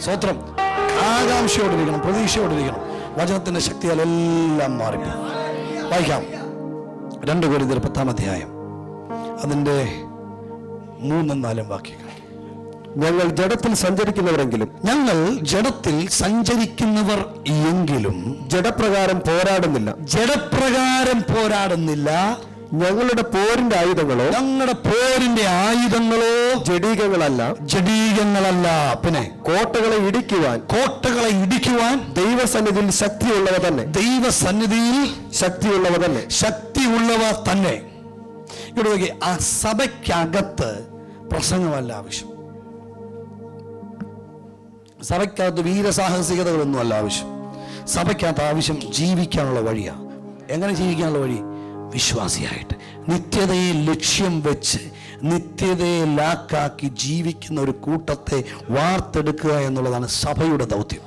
സ്തോത്രം. ആകാംക്ഷയോടിരിക്കണം, പ്രതീക്ഷയോടിരിക്കണം. വചനത്തിന്റെ ശക്തിയാൽ എല്ലാം മാറിപ്പോകും. വായിക്കാം 2 കൊരിന്ത്യർ 10-ാം അധ്യായം അതിൻ്റെ 3-4 വാക്യങ്ങൾ. ഞങ്ങൾ ജഡത്തിൽ സഞ്ചരിക്കുന്നവരെങ്കിലും ജഡപ്രകാരം പോരാടുന്നില്ല. ഞങ്ങളുടെ പോരിന്റെ ആയുധങ്ങളോ ജഡീകങ്ങളല്ല. പിന്നെ കോട്ടകളെ ഇടിക്കുവാൻ ദൈവസന്നിധിയിൽ ശക്തിയുള്ളവ തന്നെ. ഇവിടെ ആ സഭയ്ക്കകത്ത് പ്രസംഗമല്ല ആവശ്യം. സഭയ്ക്കകത്ത് വീരസാഹസികതകളൊന്നും അല്ല ആവശ്യം. സഭയ്ക്കകത്ത് ആവശ്യം ജീവിക്കാനുള്ള വഴിയാണ്. എങ്ങനെ ജീവിക്കാനുള്ള വഴി? വിശ്വാസിയായിട്ട് നിത്യതയെ ലക്ഷ്യം വെച്ച് നിത്യതയെ ലാക്കാക്കി ജീവിക്കുന്ന ഒരു കൂട്ടത്തെ വാർത്തെടുക്കുക എന്നുള്ളതാണ് സഭയുടെ ദൗത്യം.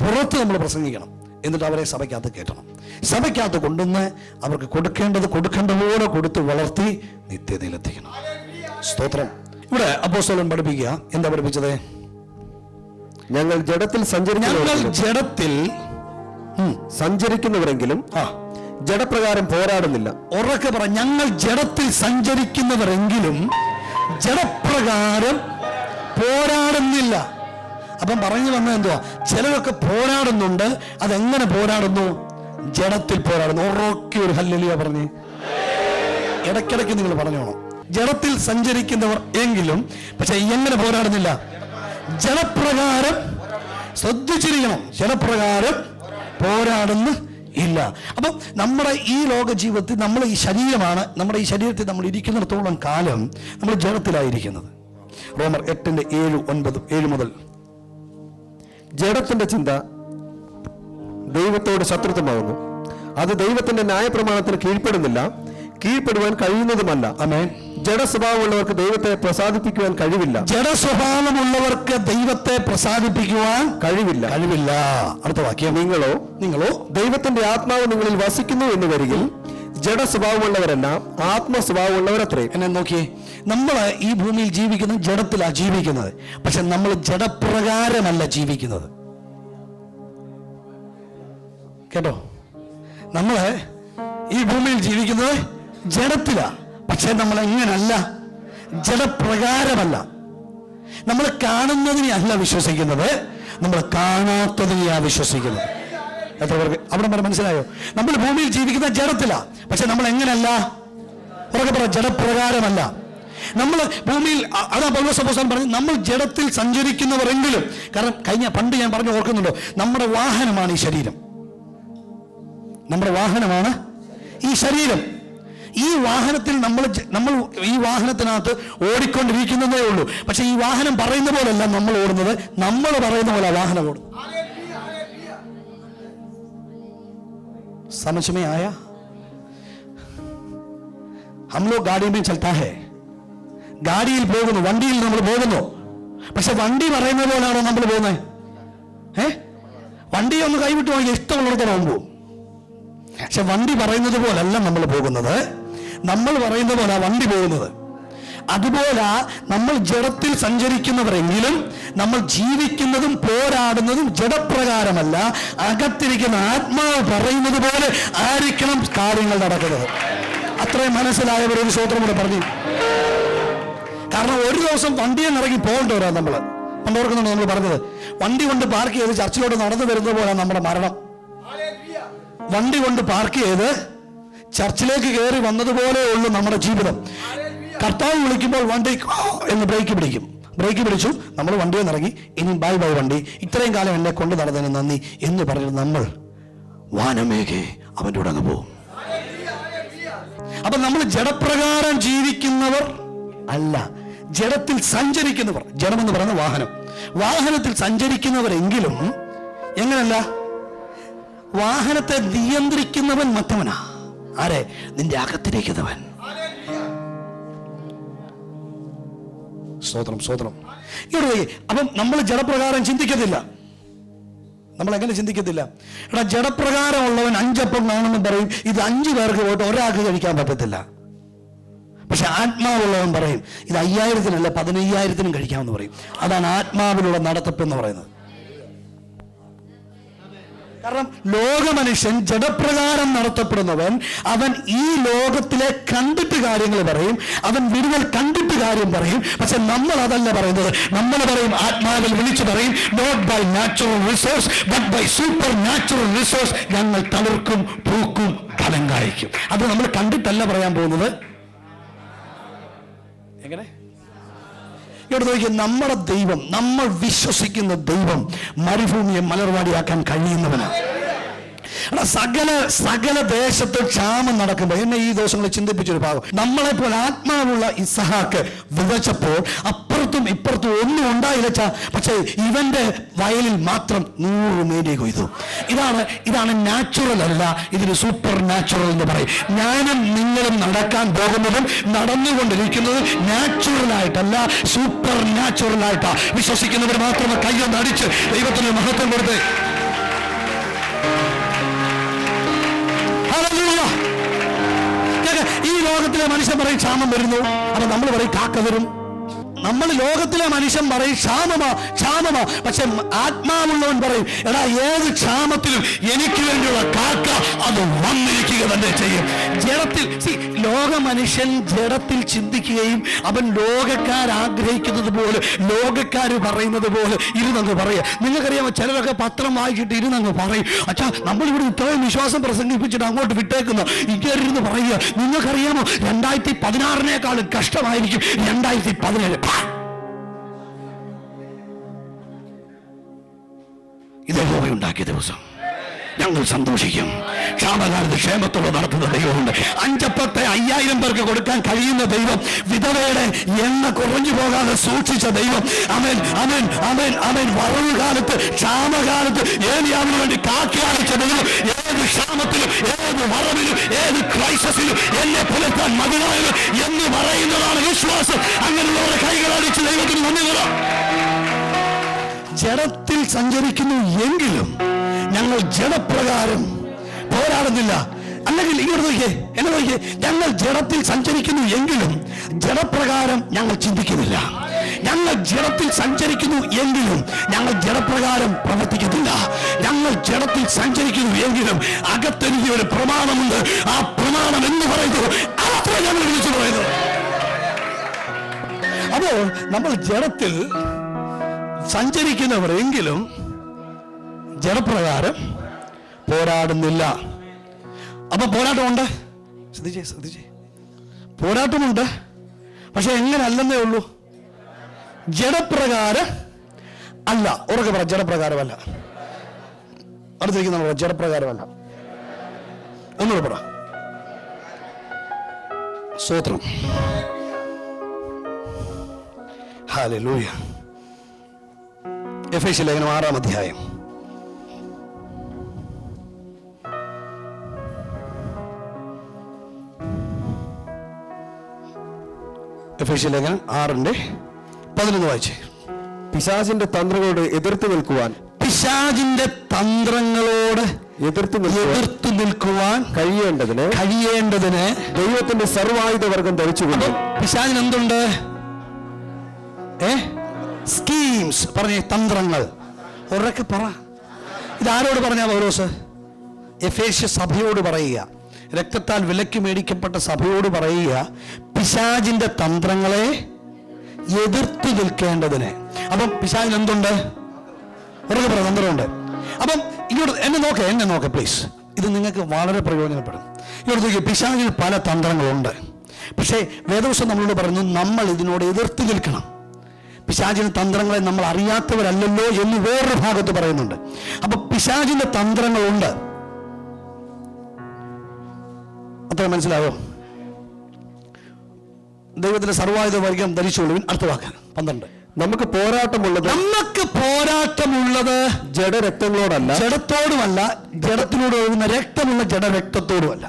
പുറത്ത് നമ്മൾ പ്രസംഗിക്കണം, എന്നിട്ട് അവരെ സഭയ്ക്കകത്ത് കയറ്റണം. സഭയ്ക്കകത്ത് കൊണ്ടുവന്ന് അവർക്ക് കൊടുക്കേണ്ട പോലെ കൊടുത്ത് വളർത്തി നിത്യതയിലെത്തിക്കണം. സ്തോത്രം. ഇവിടെ അപ്പോസ്തലൻ പഠിപ്പിക്കുക. എന്താ പഠിപ്പിച്ചത്? ഞങ്ങൾ ജഡത്തിൽ സഞ്ചരിക്കുന്നവരെങ്കിലും ജഡപ്രകാരം പോരാടുന്നില്ല. ഉറക്കെ പറ, ഞങ്ങൾ ജഡത്തിൽ സഞ്ചരിക്കുന്നവരെങ്കിലും ജഡപ്രകാരം പോരാടുന്നില്ല. അപ്പം പറഞ്ഞു വന്നത് എന്തുവാ? ചിലരൊക്കെ പോരാടുന്നുണ്ട്. അതെങ്ങനെ പോരാടുന്നു? ജഡത്തിൽ പോരാടുന്നു. ഉറക്കെ ഒരു ഹല്ലേലൂയ പറഞ്ഞേ. ഇടയ്ക്കിടയ്ക്ക് നിങ്ങൾ പറഞ്ഞോണം. ജഡത്തിൽ സഞ്ചരിക്കുന്നവർ എങ്കിലും, പക്ഷെ എങ്ങനെ പോരാടുന്നില്ല? ജഡപ്രകാരം. ശ്രദ്ധിച്ചിരിക്കണം, ജഡപ്രകാരം പോരാടുന്നു ഇല്ല. അപ്പം നമ്മുടെ ഈ ലോക ജീവിതത്തിൽ നമ്മൾ ഈ ശരീരമാണ്. നമ്മുടെ ഈ ശരീരത്തിൽ നമ്മൾ ഇരിക്കുന്നിടത്തോളം കാലം നമ്മൾ ജഡത്തിലായിരിക്കുന്നത്. റോമർ 8:7 മുതൽ. ജഡത്തിന്റെ ചിന്ത ദൈവത്തോട് ശത്രുത്വമാകുന്നു. അത് ദൈവത്തിന്റെ ന്യായപ്രമാണത്തിന് കീഴ്പ്പെടുവാൻ കഴിയുന്നതുമല്ല. ആമേൻ. ജഡസ്വഭാവമുള്ളവർക്ക് ദൈവത്തെ പ്രസാദിപ്പിക്കുവാൻ കഴിവില്ല. അടുത്ത വാക്യം. നിങ്ങളോ ദൈവത്തിന്റെ ആത്മാവ് നിങ്ങളിൽ വസിക്കുന്നു എന്ന് വരികിൽ ജഡസ്വഭാവമുള്ളവരെല്ലാം ആത്മസ്വഭാവമുള്ളവരത്രേ. എന്നെ നോക്കിയേ, നമ്മൾ ഈ ഭൂമിയിൽ ജീവിക്കുന്നത് ജഡത്തിലാണ് ജീവിക്കുന്നത്. പക്ഷെ നമ്മൾ ജഡപ്രകാരമല്ല ജീവിക്കുന്നത്. കേട്ടോ? നമ്മൾ ഈ ഭൂമിയിൽ ജീവിക്കുന്നത് ജഡത്തിലാ. പക്ഷെ നമ്മൾ എങ്ങനല്ല? ജഡപ്രകാരമല്ല. നമ്മൾ കാണുന്നതിനെ അല്ല വിശ്വസിക്കുന്നത്, നമ്മൾ കാണാത്തതിനെയാ വിശ്വസിക്കുന്നത്. എത്ര പേർക്ക് അവിടെ വരെ മനസ്സിലായോ? നമ്മൾ ഭൂമിയിൽ ജീവിക്കുന്ന ജഡത്തിലാ. പക്ഷെ നമ്മൾ എങ്ങനല്ല? ഉറക്കെ പറ, ജഡപ്രകാരമല്ല. നമ്മൾ ഭൂമിയിൽ, അതാ പൗലോസ് അപ്പോസ്തലൻ പറഞ്ഞു, നമ്മൾ ജഡത്തിൽ സഞ്ചരിക്കുന്നവരെങ്കിലും. കാരണം പണ്ട് ഞാൻ പറഞ്ഞു ഓർക്കുന്നുണ്ടോ? നമ്മുടെ വാഹനമാണ് ഈ ശരീരം. നമ്മുടെ വാഹനമാണ് ഈ ശരീരം. ഈ വാഹനത്തിൽ നമ്മൾ ഈ വാഹനത്തിനകത്ത് ഓടിക്കൊണ്ടിരിക്കുന്നതേ ഉള്ളൂ. പക്ഷെ ഈ വാഹനം പറയുന്ന പോലല്ല നമ്മൾ ഓടുന്നത്, നമ്മൾ പറയുന്ന പോലെ വാഹനം ഓടുന്നത്. समझ में आया? हम लोग गाड़ी में चलता है. ഗാഡിയിൽ പോകുന്നു, വണ്ടിയിൽ നമ്മൾ പോകുന്നു. പക്ഷെ വണ്ടി പറയുന്ന പോലാണോ നമ്മൾ പോകുന്നത്? വണ്ടി ഒന്ന് കൈവിട്ട് പോയി ഇഷ്ടമുള്ളിടത്തോളം പോകും. പക്ഷെ വണ്ടി പറയുന്നത് പോലല്ല നമ്മൾ പോകുന്നത്, നമ്മൾ പറയുന്ന പോലെ വണ്ടി പോകുന്നത്. അതുപോലെ നമ്മൾ ജഡത്തിൽ സഞ്ചരിക്കുന്നവരെങ്കിലും നമ്മൾ ജീവിക്കുന്നതും പോരാടുന്നതും ജഡപ്രകാരമല്ല, അകത്തിരിക്കുന്ന ആത്മാവ് പറയുന്നത് പോലെ ആയിരിക്കണം കാര്യങ്ങൾ നടക്കുന്നത്. അത്രയും മനസ്സിലായവർ ഒരു സ്തോത്രം കൂടെ പറഞ്ഞു. കാരണം ഒരു ദിവസം വണ്ടിയിൽ ഇറങ്ങി പോകേണ്ടവരാ നമ്മൾ. ഓർക്കുന്നുണ്ടോ നമ്മൾ പറഞ്ഞത്? വണ്ടി കൊണ്ട് പാർക്ക് ചെയ്ത് ചർച്ചിലോട്ട് നടന്നു വരുന്ന പോലെ നമ്മുടെ മരണം. വണ്ടി കൊണ്ട് പാർക്ക് ചെയ്ത് ചർച്ചിലേക്ക് കയറി വന്നതുപോലെ ഉള്ളൂ നമ്മുടെ ജീവിതം. കർത്താവ് വിളിക്കുമ്പോൾ വണ്ടി എന്ന് ബ്രേക്ക് പിടിച്ചു, നമ്മൾ വണ്ടിയിൽ നിന്ന് ഇറങ്ങി. ഇനി ബൈ വണ്ടി, ഇത്രയും കാലം എന്നെ കൊണ്ട് നടന്നതിന് നന്ദി എന്ന് പറഞ്ഞിട്ട് നമ്മൾ വാനമേഘേ അവൻ്റെ കൂടെ അങ്ങ് പോകും. അപ്പൊ നമ്മൾ ജഡപ്രകാരം ജീവിക്കുന്നവർ അല്ല, ജഡത്തിൽ സഞ്ചരിക്കുന്നവർ. ജഡമെന്ന് പറയുന്ന വാഹനത്തിൽ സഞ്ചരിക്കുന്നവരെങ്കിലും എങ്ങനല്ല? വാഹനത്തെ നിയന്ത്രിക്കുന്നവൻ മറ്റവനാ. ആരെ? നിന്റെ അകത്തിരിക്കുന്നവൻ. സ്തോത്രം. ഇവിടെ അപ്പം നമ്മൾ ജഡപ്രകാരം ചിന്തിക്കത്തില്ല. നമ്മൾ എങ്ങനെ ചിന്തിക്കത്തില്ല? എടാ, ജഡപ്രകാരമുള്ളവൻ 5 അപ്പം കാണുമെന്ന് പറയും. ഇത് 5 പേർക്ക് പോയിട്ട് ഒരാൾക്ക് കഴിക്കാൻ പറ്റത്തില്ല. പക്ഷെ ആത്മാവുള്ളവൻ പറയും ഇത് 5000-ത്തിനല്ല 15,000-ത്തിനും കഴിക്കാമെന്ന് പറയും. അതാണ് ആത്മാവിലുള്ള നടത്തിപ്പ് എന്ന് പറയുന്നത്. കാരണം ലോകമനുഷ്യൻ ജഡപ്രകാരം നടത്തപ്പെടുന്നവൻ, അവൻ ഈ ലോകത്തിലെ കണ്ടിട്ട് കാര്യങ്ങൾ പറയും, അവൻ വിടുതൽ കണ്ടിട്ട് കാര്യം പറയും. പക്ഷെ നമ്മൾ അതല്ല പറയുന്നത്. നമ്മൾ പറയും, ആത്മാവിൽ വിളിച്ചു പറയും, not by natural resource but by supernatural resource ഞങ്ങൾ തളിർക്കും, പൂക്കും, ഫലം കായ്ക്കും. അത് നമ്മൾ കണ്ടിട്ടല്ല പറയാൻ പോകുന്നത്. എങ്ങനെ? ഇവിടെ നോക്കിയാൽ നമ്മുടെ ദൈവം, നമ്മൾ വിശ്വസിക്കുന്ന ദൈവം മരുഭൂമിയെ മലർവാടിയാക്കാൻ കഴിയുന്നവനാണ്. സകല ദേശത്ത് ക്ഷാമം നടക്കുമ്പോൾ എന്നെ ഈ ദിവസങ്ങളിൽ ചിന്തിപ്പിച്ചൊരു ഭാഗം, നമ്മളെപ്പോലെ ആത്മാവുള്ള ഇസഹാക്ക് വിതച്ചപ്പോൾ അപ്പുറത്തും ഇപ്പുറത്തും ഒന്നും ഉണ്ടായില്ല. പക്ഷേ ഇവന്റെ വയലിൽ മാത്രം 100 മേനി കൊയ്തു. ഇതാണ് നാച്ചുറൽ അല്ല, ഇതിന് സൂപ്പർ നാച്ചുറൽ എന്ന് പറയും. ഞാനും നിങ്ങളും നടക്കാൻ പോകുന്നതും നടന്നുകൊണ്ടിരിക്കുന്നതും നാച്ചുറൽ ആയിട്ടല്ല, സൂപ്പർ നാച്ചുറൽ ആയിട്ടാ. വിശ്വസിക്കുന്നവർ മാത്രമേ കയ്യൊന്ന് അടിച്ച് ദൈവത്തിന് മഹത്വം കൊടുത്ത്. ഈ ലോകത്തിലെ മനുഷ്യൻ പറയും ക്ഷാമം വരുന്നു, അപ്പൊ നമ്മൾ പറയും കാക്ക വരും. നമ്മൾ ലോകത്തിലെ മനുഷ്യൻ പറയും ക്ഷാമമാ. പക്ഷെ ആത്മാവുള്ളവൻ പറയും, എടാ ഏത് ക്ഷാമത്തിലും എനിക്ക് വേണ്ടിയുള്ള കാക്ക അത് വന്നിരിക്കുക തന്നെ ചെയ്യും. ലോക മനുഷ്യൻ ജഡത്തിൽ ചിന്തിക്കുകയും അവൻ ലോകക്കാർ ആഗ്രഹിക്കുന്നത് പോലെ, ലോകക്കാർ പറയുന്നത് പോലെ ഇരുന്നങ്ങ് പറയുക. നിങ്ങൾക്കറിയാമോ, ചിലരൊക്കെ പത്രം വായിച്ചിട്ട് ഇരുന്നങ്ങ് പറയും, അച്ഛാ നമ്മളിവിടെ ഇത്രയും വിശ്വാസം പ്രസംഗിപ്പിച്ചിട്ട് അങ്ങോട്ട് വിട്ടേക്കുന്നു, ഇങ്ങനെ പറയുക. നിങ്ങൾക്കറിയാമോ 2016-നേക്കാളും കഷ്ടമായിരിക്കും 2017. ഇത് യഹോവ ഉണ്ടാക്കിയ ദിവസം ഞങ്ങൾ സന്തോഷിക്കും. ക്ഷാമകാലത്ത് ക്ഷേമത്തോടെ നടത്തുന്ന ദൈവമുണ്ട്. 5,50,000 പേർക്ക് കൊടുക്കാൻ കഴിയുന്ന ദൈവം, വിധവയുടെ എണ്ണ കുറഞ്ഞു പോകാതെ സൂക്ഷിച്ച ദൈവം. അമേൻ അമേൻ അമേൻ അമേൻ. വറവ് കാലത്ത്, ക്ഷാമകാലത്ത് ഏലിയാവിന് വേണ്ടി കാക്കി അയച്ച ദൈവം ഏത് ക്ഷാമത്തിലും, ഏത് വറവിലും, ഏത് ക്രൈസിസിലും എന്നെ പുലർത്താൻ മതിയായത് എന്ന് പറയുന്നതാണ് വിശ്വാസം. അങ്ങനെയുള്ളവരുടെ കൈകളടിച്ച് ദൈവത്തിന് നന്ദി തരാം. ജഡത്തിൽ സഞ്ചരിക്കുന്നു എങ്കിലും ഞങ്ങൾ ജഡപ്രകാരം പോരാടുന്നില്ല. അല്ലെങ്കിൽ ഇങ്ങോട്ട് നോക്കിയേ, എന്നെ നോക്കിയേ, ഞങ്ങൾ ജഡത്തിൽ സഞ്ചരിക്കുന്നു എങ്കിലും ജഡപ്രകാരം ഞങ്ങൾ ചിന്തിക്കുന്നില്ല. ഞങ്ങൾ ജഡത്തിൽ സഞ്ചരിക്കുന്നു എങ്കിലും ഞങ്ങൾ ജഡപ്രകാരം പ്രവർത്തിക്കുന്നില്ല. ഞങ്ങൾ ജഡത്തിൽ സഞ്ചരിക്കുന്നു എങ്കിലും അകത്തെനിക്ക് ഒരു പ്രമാണമുണ്ട്. ആ പ്രമാണം എന്ന് പറയുന്നത് അത്ര ഞങ്ങൾ വിളിച്ചു പറയുന്നത്. അപ്പോൾ നമ്മൾ ജഡത്തിൽ സഞ്ചരിക്കുന്നവർ എങ്കിലും ജഡപ്രകാരം പോരാടുന്നില്ല. അപ്പൊ പോരാട്ടമുണ്ട്. ശ്രദ്ധിച്ചേ, പോരാട്ടമുണ്ട്. പക്ഷെ എങ്ങനെ അല്ലെന്നേ ഉള്ളൂ, ജഡപ്രകാരം അല്ല. ഉറക്കെ പറ, ജഡപ്രകാരമല്ല. അടുത്തിരിക്കുന്ന ജഡപ്രകാരമല്ല. ഒന്നുകൂടെ പറ. സ്തോത്രം. ഹല്ലേലൂയ. എഫേസ്യ ലേഖനം 6-ാം അധ്യായം. എഫേസ്യ ലേഖനം 6:11 വായിച്ചേ. പിശാചിന്റെ തന്ത്രങ്ങളോട് എതിർത്ത് നിൽക്കുവാൻ, പിശാചിന്റെ തന്ത്രങ്ങളോട് എതിർത്ത് നിൽക്കുവാൻ കഴിയേണ്ടതിന് ദൈവത്തിന്റെ സർവായുധ വർഗം ധരിച്ചുകൊണ്ട്. പിശാചിന് എന്തുണ്ട്? സ്കീംസ്. പറഞ്ഞേ, തന്ത്രങ്ങൾ. ഉറക്കെ പറ. ഇതാരോട് പറഞ്ഞാ പൗലോസ്? എഫേസ്യ സഭയോട് പറയുക, രക്തത്താൽ വിലക്ക് മേടിക്കപ്പെട്ട സഭയോട് പറയുക, പിശാചിന്റെ തന്ത്രങ്ങളെ എതിർത്ത് നിൽക്കേണ്ടതിന്. അപ്പം പിശാചിന് എന്തുണ്ട്? ഉറക്കെ പറ, തന്ത്രമുണ്ട്. അപ്പം ഇങ്ങോട്ട് എന്നെ നോക്കെ പ്ലീസ്. ഇത് നിങ്ങൾക്ക് വളരെ പ്രയോജനപ്പെടും. ഇങ്ങോട്ട് നോക്കിയ പിശാചിന് പല തന്ത്രങ്ങളുണ്ട്. പക്ഷേ വേദപുസ്തകം നമ്മളോട് പറഞ്ഞു, നമ്മൾ ഇതിനോട് എതിർത്ത് നിൽക്കണം. പിശാചിന്റെ തന്ത്രങ്ങളെ നമ്മൾ അറിയാത്തവരല്ലല്ലോ എന്ന് വേറൊരു ഭാഗത്ത് പറയുന്നുണ്ട്. അപ്പൊ പിശാചിന്റെ തന്ത്രങ്ങളുണ്ട്. അത്ര മനസ്സിലാവോ? ദൈവത്തിന്റെ സർവായുധ വർഗം ധരിച്ചുകൊള്ളുവിൻ. അടുത്ത വാക്ക് 12. നമുക്ക് പോരാട്ടമുള്ളത് ജഡരക്തങ്ങളോടല്ല, ജഡത്തോടുമല്ല, ജഡത്തിനോട് ഒഴുകുന്ന രക്തമുള്ള ജഡരക്തത്തോടുമല്ല.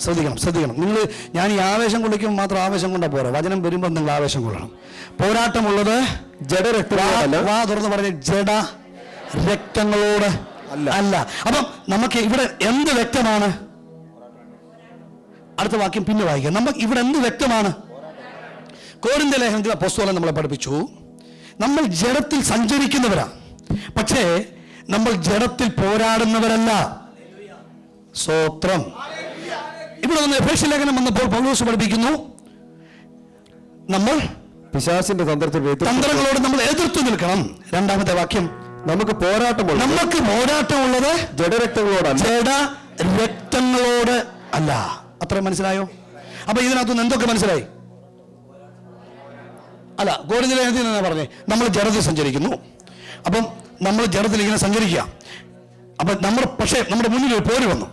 ശ്രദ്ധിക്കണം. നിങ്ങൾ, ഞാൻ ഈ ആവേശം കൊള്ളിക്കുമ്പോൾ മാത്രം ആവേശം കൊണ്ടാ പോരാ, വചനം വരുമ്പോൾ നിങ്ങൾ ആവേശം കൊള്ളണം. പോരാട്ടമുള്ളത് ജഡരക്തങ്ങളോടല്ല. വാ തുറന്ന് പറഞ്ഞ ജഡ രക്തങ്ങളോട് അല്ല. അപ്പം നമുക്ക് ഇവിടെ എന്ത് വ്യക്തമാണ്? അടുത്ത വാക്യം പിന്നെ വായിക്കാം. നമുക്ക് ഇവിടെ എന്ത് വ്യക്തമാണ്? കോരിന്ത്യ ലേഖനത്തിൽ അപ്പോസ്തലൻ നമ്മളെ പഠിപ്പിച്ചു, നമ്മൾ ജഡത്തിൽ സഞ്ചരിക്കുന്നവരാ, പക്ഷേ നമ്മൾ ജഡത്തിൽ പോരാടുന്നവരല്ല. സ്തോത്രം. ഇവിടെ നിന്ന് എഫേസ്യ ലേഖനം വന്നപ്പോൾ പൗലോസ് പഠിപ്പിക്കുന്നു, നമ്മൾ പിശാചിന്റെ തന്ത്രങ്ങളോട് നമ്മൾ എതിർത്തു നിൽക്കണം. രണ്ടാമത്തെ വാക്യം, നമുക്ക് പോരാട്ടമുള്ളത് ജഡരക്തങ്ങളോടല്ല. ജഡരക്തങ്ങളോട് അല്ല. അത്രയും മനസ്സിലായോ? അപ്പൊ ഇതിനകത്തുനിന്ന് എന്തൊക്കെ മനസ്സിലായി? അല്ല, കോരിന്ത്യ ലേഖനത്തിൽ എന്നാ പറഞ്ഞേ, നമ്മൾ ജഡത്തിൽ സഞ്ചരിക്കുന്നു. അപ്പം നമ്മൾ ജഡത്തിൽ ഇങ്ങനെ സഞ്ചരിക്കുക. അപ്പൊ പക്ഷേ നമ്മുടെ മുന്നിൽ ഒരു പോര് വന്നു.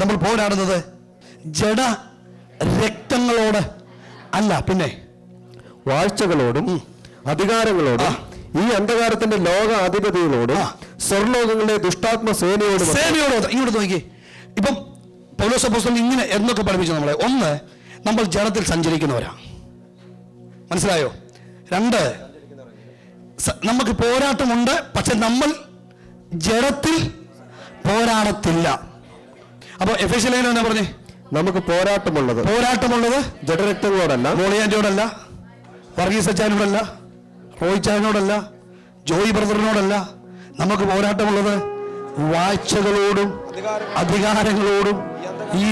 നമ്മൾ പോരാടുന്നത് ജഡ രക്തങ്ങളോട് അല്ല, പിന്നെ വാഴ്ചകളോടും അധികാരങ്ങളോടും ഈ അന്ധകാരത്തിന്റെ ലോക അധിപതികളോടും സ്വർലോകങ്ങളുടെ ദുഷ്ടാത്മ സേനയോടും. ഇങ്ങോട്ട് നോക്കി. ഇപ്പം പൗലോസ് അപ്പോസ്തലൻ ഇങ്ങനെ എന്നൊക്കെ പഠിപ്പിച്ചു നമ്മളെ. ഒന്ന്, നമ്മൾ ജഡത്തിൽ സഞ്ചരിക്കുന്നവരാ. മനസ്സിലായോ? രണ്ട്, നമുക്ക് പോരാട്ടമുണ്ട്, പക്ഷെ നമ്മൾ ജഡത്തിൽ പോരാടത്തില്ല. അപ്പൊ എഫേസ്യ ലേഖനം എന്നാ പറഞ്ഞേ? നമുക്ക് പോരാട്ടമുള്ളത് ജഡരക്തങ്ങളോടല്ല, മോളിയാൻ്റെയോടല്ല, വർഗീസ് അച്ചാനോടല്ല, റോയിച്ചാനോടല്ല, ജോയി ബ്രദറിനോടല്ല. നമുക്ക് പോരാട്ടമുള്ളത് വാഴ്ചകളോടും അധികാരങ്ങളോടും ഈ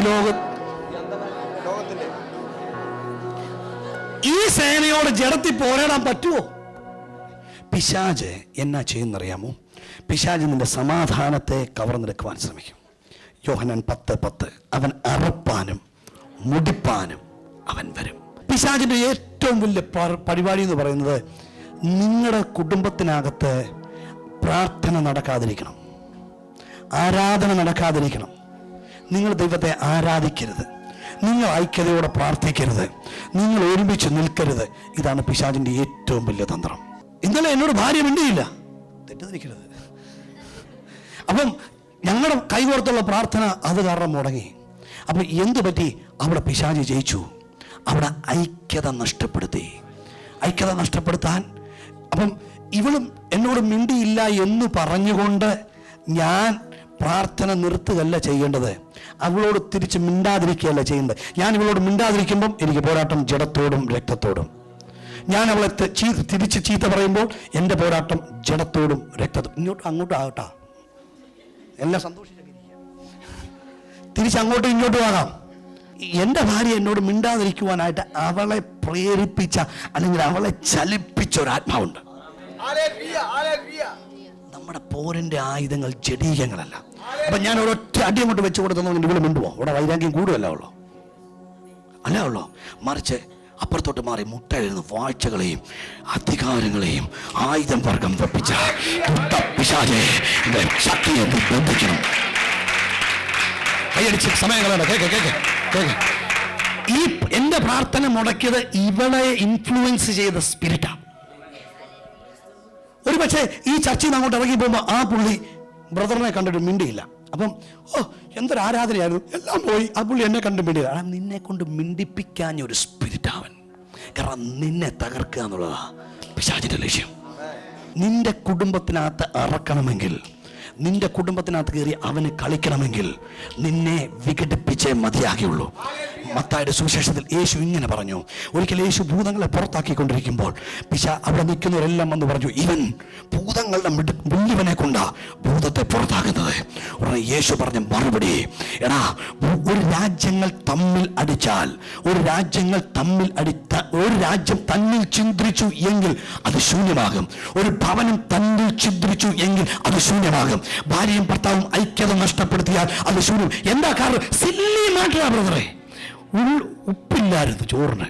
ഈ സേനയോട് ജഡത്തിൽ പോരാടാൻ പറ്റുമോ? പിശാച് എന്നാ ചെയ്യുന്നറിയാമോ? പിശാച് നിന്റെ സമാധാനത്തെ കവർന്നെടുക്കുവാൻ ശ്രമിക്കും. യോഹന്നാൻ 10:10, അവൻ അറപ്പാനും മുടിപ്പാനും അവൻ വരും. പിശാചിന്റെ ഏറ്റവും വലിയ പരിപാടി എന്ന് പറയുന്നത് നിങ്ങളുടെ കുടുംബത്തിനകത്ത് പ്രാർത്ഥന നടക്കാതിരിക്കണം, ആരാധന നടക്കാതിരിക്കണം. നിങ്ങൾ ദൈവത്തെ ആരാധിക്കരുത്, നിങ്ങൾ ഐക്യതയോടെ പ്രാർത്ഥിക്കരുത്, നിങ്ങൾ ഒരുമിച്ച് നിൽക്കരുത്. ഇതാണ് പിശാചിന്റെ ഏറ്റവും വലിയ തന്ത്രം. ഇന്നലെ എന്നോട് ഭാര്യ മിണ്ടിയില്ല, തെറ്റിദ്ധരിക്കരുത്. അപ്പം ഞങ്ങളുടെ കൈകോർത്തുള്ള പ്രാർത്ഥന അത് കാരണം മുടങ്ങി. അപ്പം എന്തു പറ്റി? അവിടെ പിശാച് ജയിച്ചു. അവിടെ ഐക്യത നഷ്ടപ്പെടുത്താൻ. അപ്പം ഇവളും എന്നോട് മിണ്ടിയില്ല എന്ന് പറഞ്ഞുകൊണ്ട് ഞാൻ പ്രാർത്ഥന നിർത്തുകയല്ല ചെയ്യേണ്ടത്, അവളോട് തിരിച്ച് മിണ്ടാതിരിക്കുകയല്ല ചെയ്യേണ്ടത്. ഞാൻ ഇവളോട് മിണ്ടാതിരിക്കുമ്പം എനിക്ക് പോരാട്ടം ജഡത്തോടും രക്തത്തോടും. ഞാൻ അവളെ തിരിച്ച് ചീത്ത പറയുമ്പോൾ എൻ്റെ പോരാട്ടം ജഡത്തോടും രക്തത്തോടും. അങ്ങോട്ടും ആകട്ടാ, എല്ലാം സന്തോഷിച്ചൊക്കെ തിരിച്ചങ്ങോട്ടും ഇങ്ങോട്ടും ആകാം. എൻ്റെ ഭാര്യ എന്നോട് മിണ്ടാതിരിക്കുവാനായിട്ട് അവളെ പ്രേരിപ്പിച്ച അല്ലെങ്കിൽ അവളെ ചലിപ്പിച്ച ഒരാത്മാവുണ്ട്. നമ്മുടെ പോരിന്റെ ആയുധങ്ങൾ ജഡീകങ്ങളല്ല. അപ്പൊ ഞാൻ ഒരൊറ്റ അടി അങ്ങോട്ട് വെച്ച് കൊടുത്തു ഇവിടെ മിണ്ടുവോ? അവിടെ വൈരാഗ്യം കൂടുമല്ല ഉള്ളോ, മറിച്ച് അപ്പുറത്തോട്ട് മാറി മുട്ടയിരുന്ന് വാഴ്ചകളെയും അധികാരങ്ങളെയും ആയുധം വർഗം വെപ്പിച്ച ശക്തിയെ ബന്ധിക്കണം. കൈയടിച്ച് സമയങ്ങളാണ്. ഈ എന്റെ പ്രാർത്ഥന മുടക്കിയത് ഇവളെ ഇൻഫ്ലുവൻസ് ചെയ്ത സ്പിരിറ്റാ. ഒരു പക്ഷേ ഈ ചർച്ചയിൽ നിന്ന് അങ്ങോട്ട് ഇറങ്ങി പോകുമ്പോൾ ആ പുള്ളി ബ്രദറിനെ കണ്ടിട്ട് മിണ്ടിയില്ല. അപ്പം എന്തൊരു ആരാധനയായിരുന്നു, എല്ലാം പോയി. ആ പുള്ളി എന്നെ കണ്ട് മിണ്ടിയില്ല. നിന്നെ കൊണ്ട് മിണ്ടിപ്പിക്കാൻ ഒരു സ്പിരിറ്റ് അവൻ. കാരണം നിന്നെ തകർക്കുക എന്നുള്ളതാ പിശാചിന്റെ ലക്ഷ്യം. നിന്റെ കുടുംബത്തിനകത്ത് അറക്കണമെങ്കിൽ, നിന്റെ കുടുംബത്തിനകത്ത് കയറി അവന് കളിക്കണമെങ്കിൽ നിന്നെ വിഘടിപ്പിച്ചേ മതിയാകുള്ളൂ. മത്തായിയുടെ സുവിശേഷത്തിൽ യേശു ഇങ്ങനെ പറഞ്ഞു. ഒരിക്കൽ യേശു ഭൂതങ്ങളെ പുറത്താക്കിക്കൊണ്ടിരിക്കുമ്പോൾ അവിടെ നിൽക്കുന്നവരെല്ലാം വന്ന് പറഞ്ഞു, ഇവൻ ഭൂതങ്ങളുടെ വലിയവനെ കൊണ്ടാ ഭൂതത്തെ പുറത്താക്കുന്നത്. ഉടനെ യേശു പറഞ്ഞ മറുപടി, എടാ, ഒരു രാജ്യങ്ങൾ തമ്മിൽ അടിച്ചാൽ, ഒരു രാജ്യം തന്നിൽ ചിന്തിച്ചു എങ്കിൽ അത് ശൂന്യമാകും. ഒരു ഭവനം തന്നിൽ ചിന്തിച്ചു എങ്കിൽ അത് ശൂന്യമാകും. ഭാര്യയും ഭർത്താവും ഐക്യത നഷ്ടപ്പെടുത്തിയാൽ അത് ശൂന്യം. എന്താ കാരണം? സില്ലി മാറ്ററാ ബ്രദറെ. ഉപ്പില്ലായിരുന്നു ചോറിന്.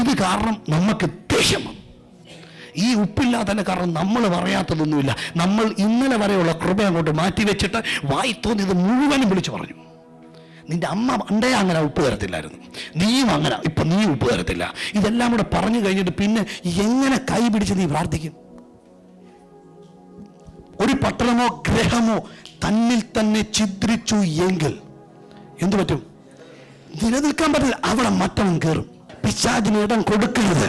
ഇത് കാരണം നമുക്ക് ദേഷ്യം. ഈ ഉപ്പില്ലാത്തതിന്റെ കാരണം നമ്മൾ പറയാത്തതൊന്നുമില്ല. നമ്മൾ ഇന്നലെ വരെയുള്ള കൃപ അങ്ങോട്ട് മാറ്റിവെച്ചിട്ട് വായി തോന്നിയത് മുഴുവനും വിളിച്ചു പറഞ്ഞു. നിന്റെ അമ്മ പണ്ടേ അങ്ങനെ ഉപ്പ് തരത്തില്ലായിരുന്നു, നീയും അങ്ങനെ, ഇപ്പൊ നീ ഉപ്പ് തരത്തില്ല. ഇതെല്ലാം കൂടെ പറഞ്ഞു കഴിഞ്ഞിട്ട് പിന്നെ എങ്ങനെ കൈ പിടിച്ച് നീ പ്രാർത്ഥിക്കും? ഒരു പട്ടണമോ ഗ്രഹമോ തന്നിൽ തന്നെ ഛിദ്രിച്ചു എങ്കിൽ എന്തു പറ്റും? നിലനിൽക്കാൻ പറ്റില്ല. അവിടെ മറ്റവൻ കയറും. പിശാചിന് ഇടം കൊടുക്കരുത്.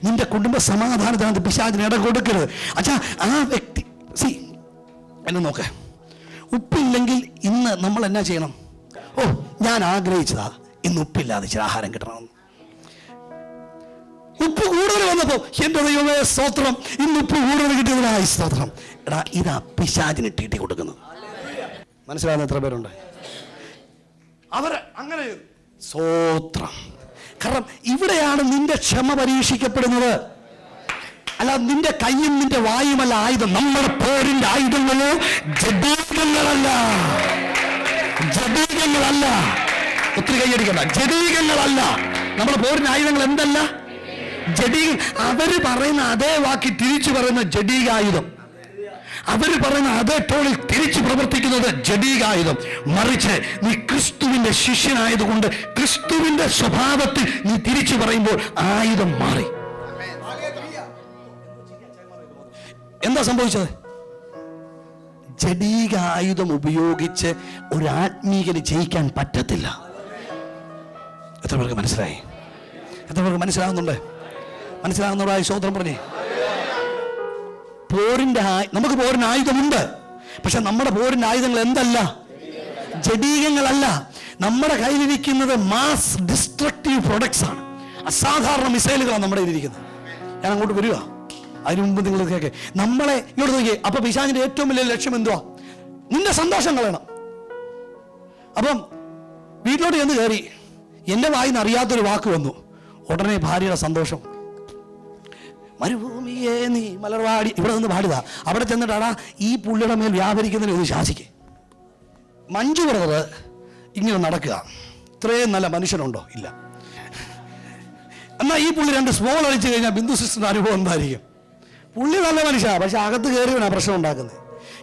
നിന്റെ കുടുംബ സമാധാനത്തിനകത്ത് പിശാചിന് ഇടം കൊടുക്കരുത്. അച്ഛാ, ആ വ്യക്തി എന്നെ നോക്ക്, ഉപ്പില്ലെങ്കിൽ ഇന്ന് നമ്മൾ എന്നാ ചെയ്യണം? ഓ, ഞാൻ ആഗ്രഹിച്ചതാ ഇന്ന് ഉപ്പില്ലാതെ ഇച്ചിരി ആഹാരം കിട്ടണമെന്ന്. ഉപ്പ് കൂടുതൽ വന്നപ്പോ എന്റെ ദൈവമേ സ്തോത്രം, ഇന്ന് ഉപ്പ് കൂടുതൽ കിട്ടിയതിനായി സ്തോത്രം. എടാ, ഇതാ പിശാചിന് തീറ്റി കൊടുക്കുന്നത്. മനസ്സിലാകുന്ന എത്ര പേരുണ്ട്? അവർ അങ്ങനെ സ്തോത്രം. കാരണം ഇവിടെയാണ് നിന്റെ ക്ഷമ പരീക്ഷിക്കപ്പെടുന്നത്. അല്ല, നിന്റെ കയ്യും നിന്റെ വായുമല്ല ആയുധം. നമ്മുടെ പോരിന്റെ ആയുധങ്ങളോ ജഡീകങ്ങളല്ല. ജഡീകങ്ങളല്ല. ഒത്തിരി കൈയടിക്കണ്ട. ജഡീകങ്ങളല്ല. നമ്മുടെ പോരിന്റെ ആയുധങ്ങൾ എന്തല്ല? ജഡീ. അവര് പറയുന്ന അതേ വാക്കി തിരിച്ചു പറയുന്ന ജഡീകായുധം. അവര് പറയുന്ന അതേ ടോണിൽ തിരിച്ചു പ്രവർത്തിക്കുന്നത് ജഡീകായുധം. മറിച്ച് നീ ക്രിസ്തുവിന്റെ ശിഷ്യനായതുകൊണ്ട് ക്രിസ്തുവിന്റെ സ്വഭാവത്തിൽ നീ തിരിച്ചു പറയുമ്പോൾ ആയുധം മാറി. എന്താ സംഭവിച്ചത്? ജഡീക ആയുധം ഉപയോഗിച്ച് ഒരു ആത്മീകന് ജയിക്കാൻ പറ്റത്തില്ല. എത്ര പേർക്ക് മനസ്സിലായി? എത്ര പേർക്ക് മനസ്സിലാകുന്നുണ്ട്? മനസ്സിലാകുന്നവരായി സ്തോത്രം പറഞ്ഞേ. നമുക്ക് പോരിന് ആയുധമുണ്ട്. പക്ഷെ നമ്മുടെ പോരിന്റെ ആയുധങ്ങൾ എന്തല്ല? ജഡീകങ്ങളല്ല. നമ്മുടെ കയ്യിലിരിക്കുന്നത് മാസ് ഡിസ്ട്രക്റ്റീവ് പ്രൊഡക്ട്സ് ആണ്. അസാധാരണ മിസൈലുകളാണ് നമ്മുടെ കയ്യിലിരിക്കുന്നത്. ഞാൻ അങ്ങോട്ട് വരിക. അതിനു മുമ്പ് നിങ്ങൾ കേൾക്കെ, നമ്മളെ ഇങ്ങോട്ട് നോക്കിയേ. അപ്പൊ പിശാചിന്റെ ഏറ്റവും വലിയ ലക്ഷ്യം എന്തുവാ? നിന്റെ സന്തോഷം കളയണം. അപ്പം വീട്ടിലോട്ട് ചെന്ന് കയറി എന്റെ വായിന്ന് അറിയാത്തൊരു വാക്ക് വന്നു. ഉടനെ ഭാര്യയുടെ സന്തോഷം. മരുഭൂമിയെ നീ മലർവാടി, ഇവിടെ നിന്ന് പാടുക. അവിടെ ചെന്നിട്ടാടാ ഈ പുള്ളിയുടെ മേൽ വ്യാപരിക്കുന്നതിന് ഒരു ശാസിക്ക്. മഞ്ജു ബ്രദർ ഇങ്ങനെ നടക്കുക. ഇത്രയും നല്ല മനുഷ്യനുണ്ടോ? ഇല്ല. എന്നാൽ ഈ പുള്ളി 2 സ്മോൾ അടിച്ചു കഴിഞ്ഞാൽ ബിന്ദു സിസ്റ്ററിന്റെ അനുഭവം എന്തായിരിക്കും? പുള്ളി നല്ല മനുഷ്യനാണ്, പക്ഷെ അകത്ത് കയറിയവനാ പ്രശ്നം ഉണ്ടാക്കുന്നത്.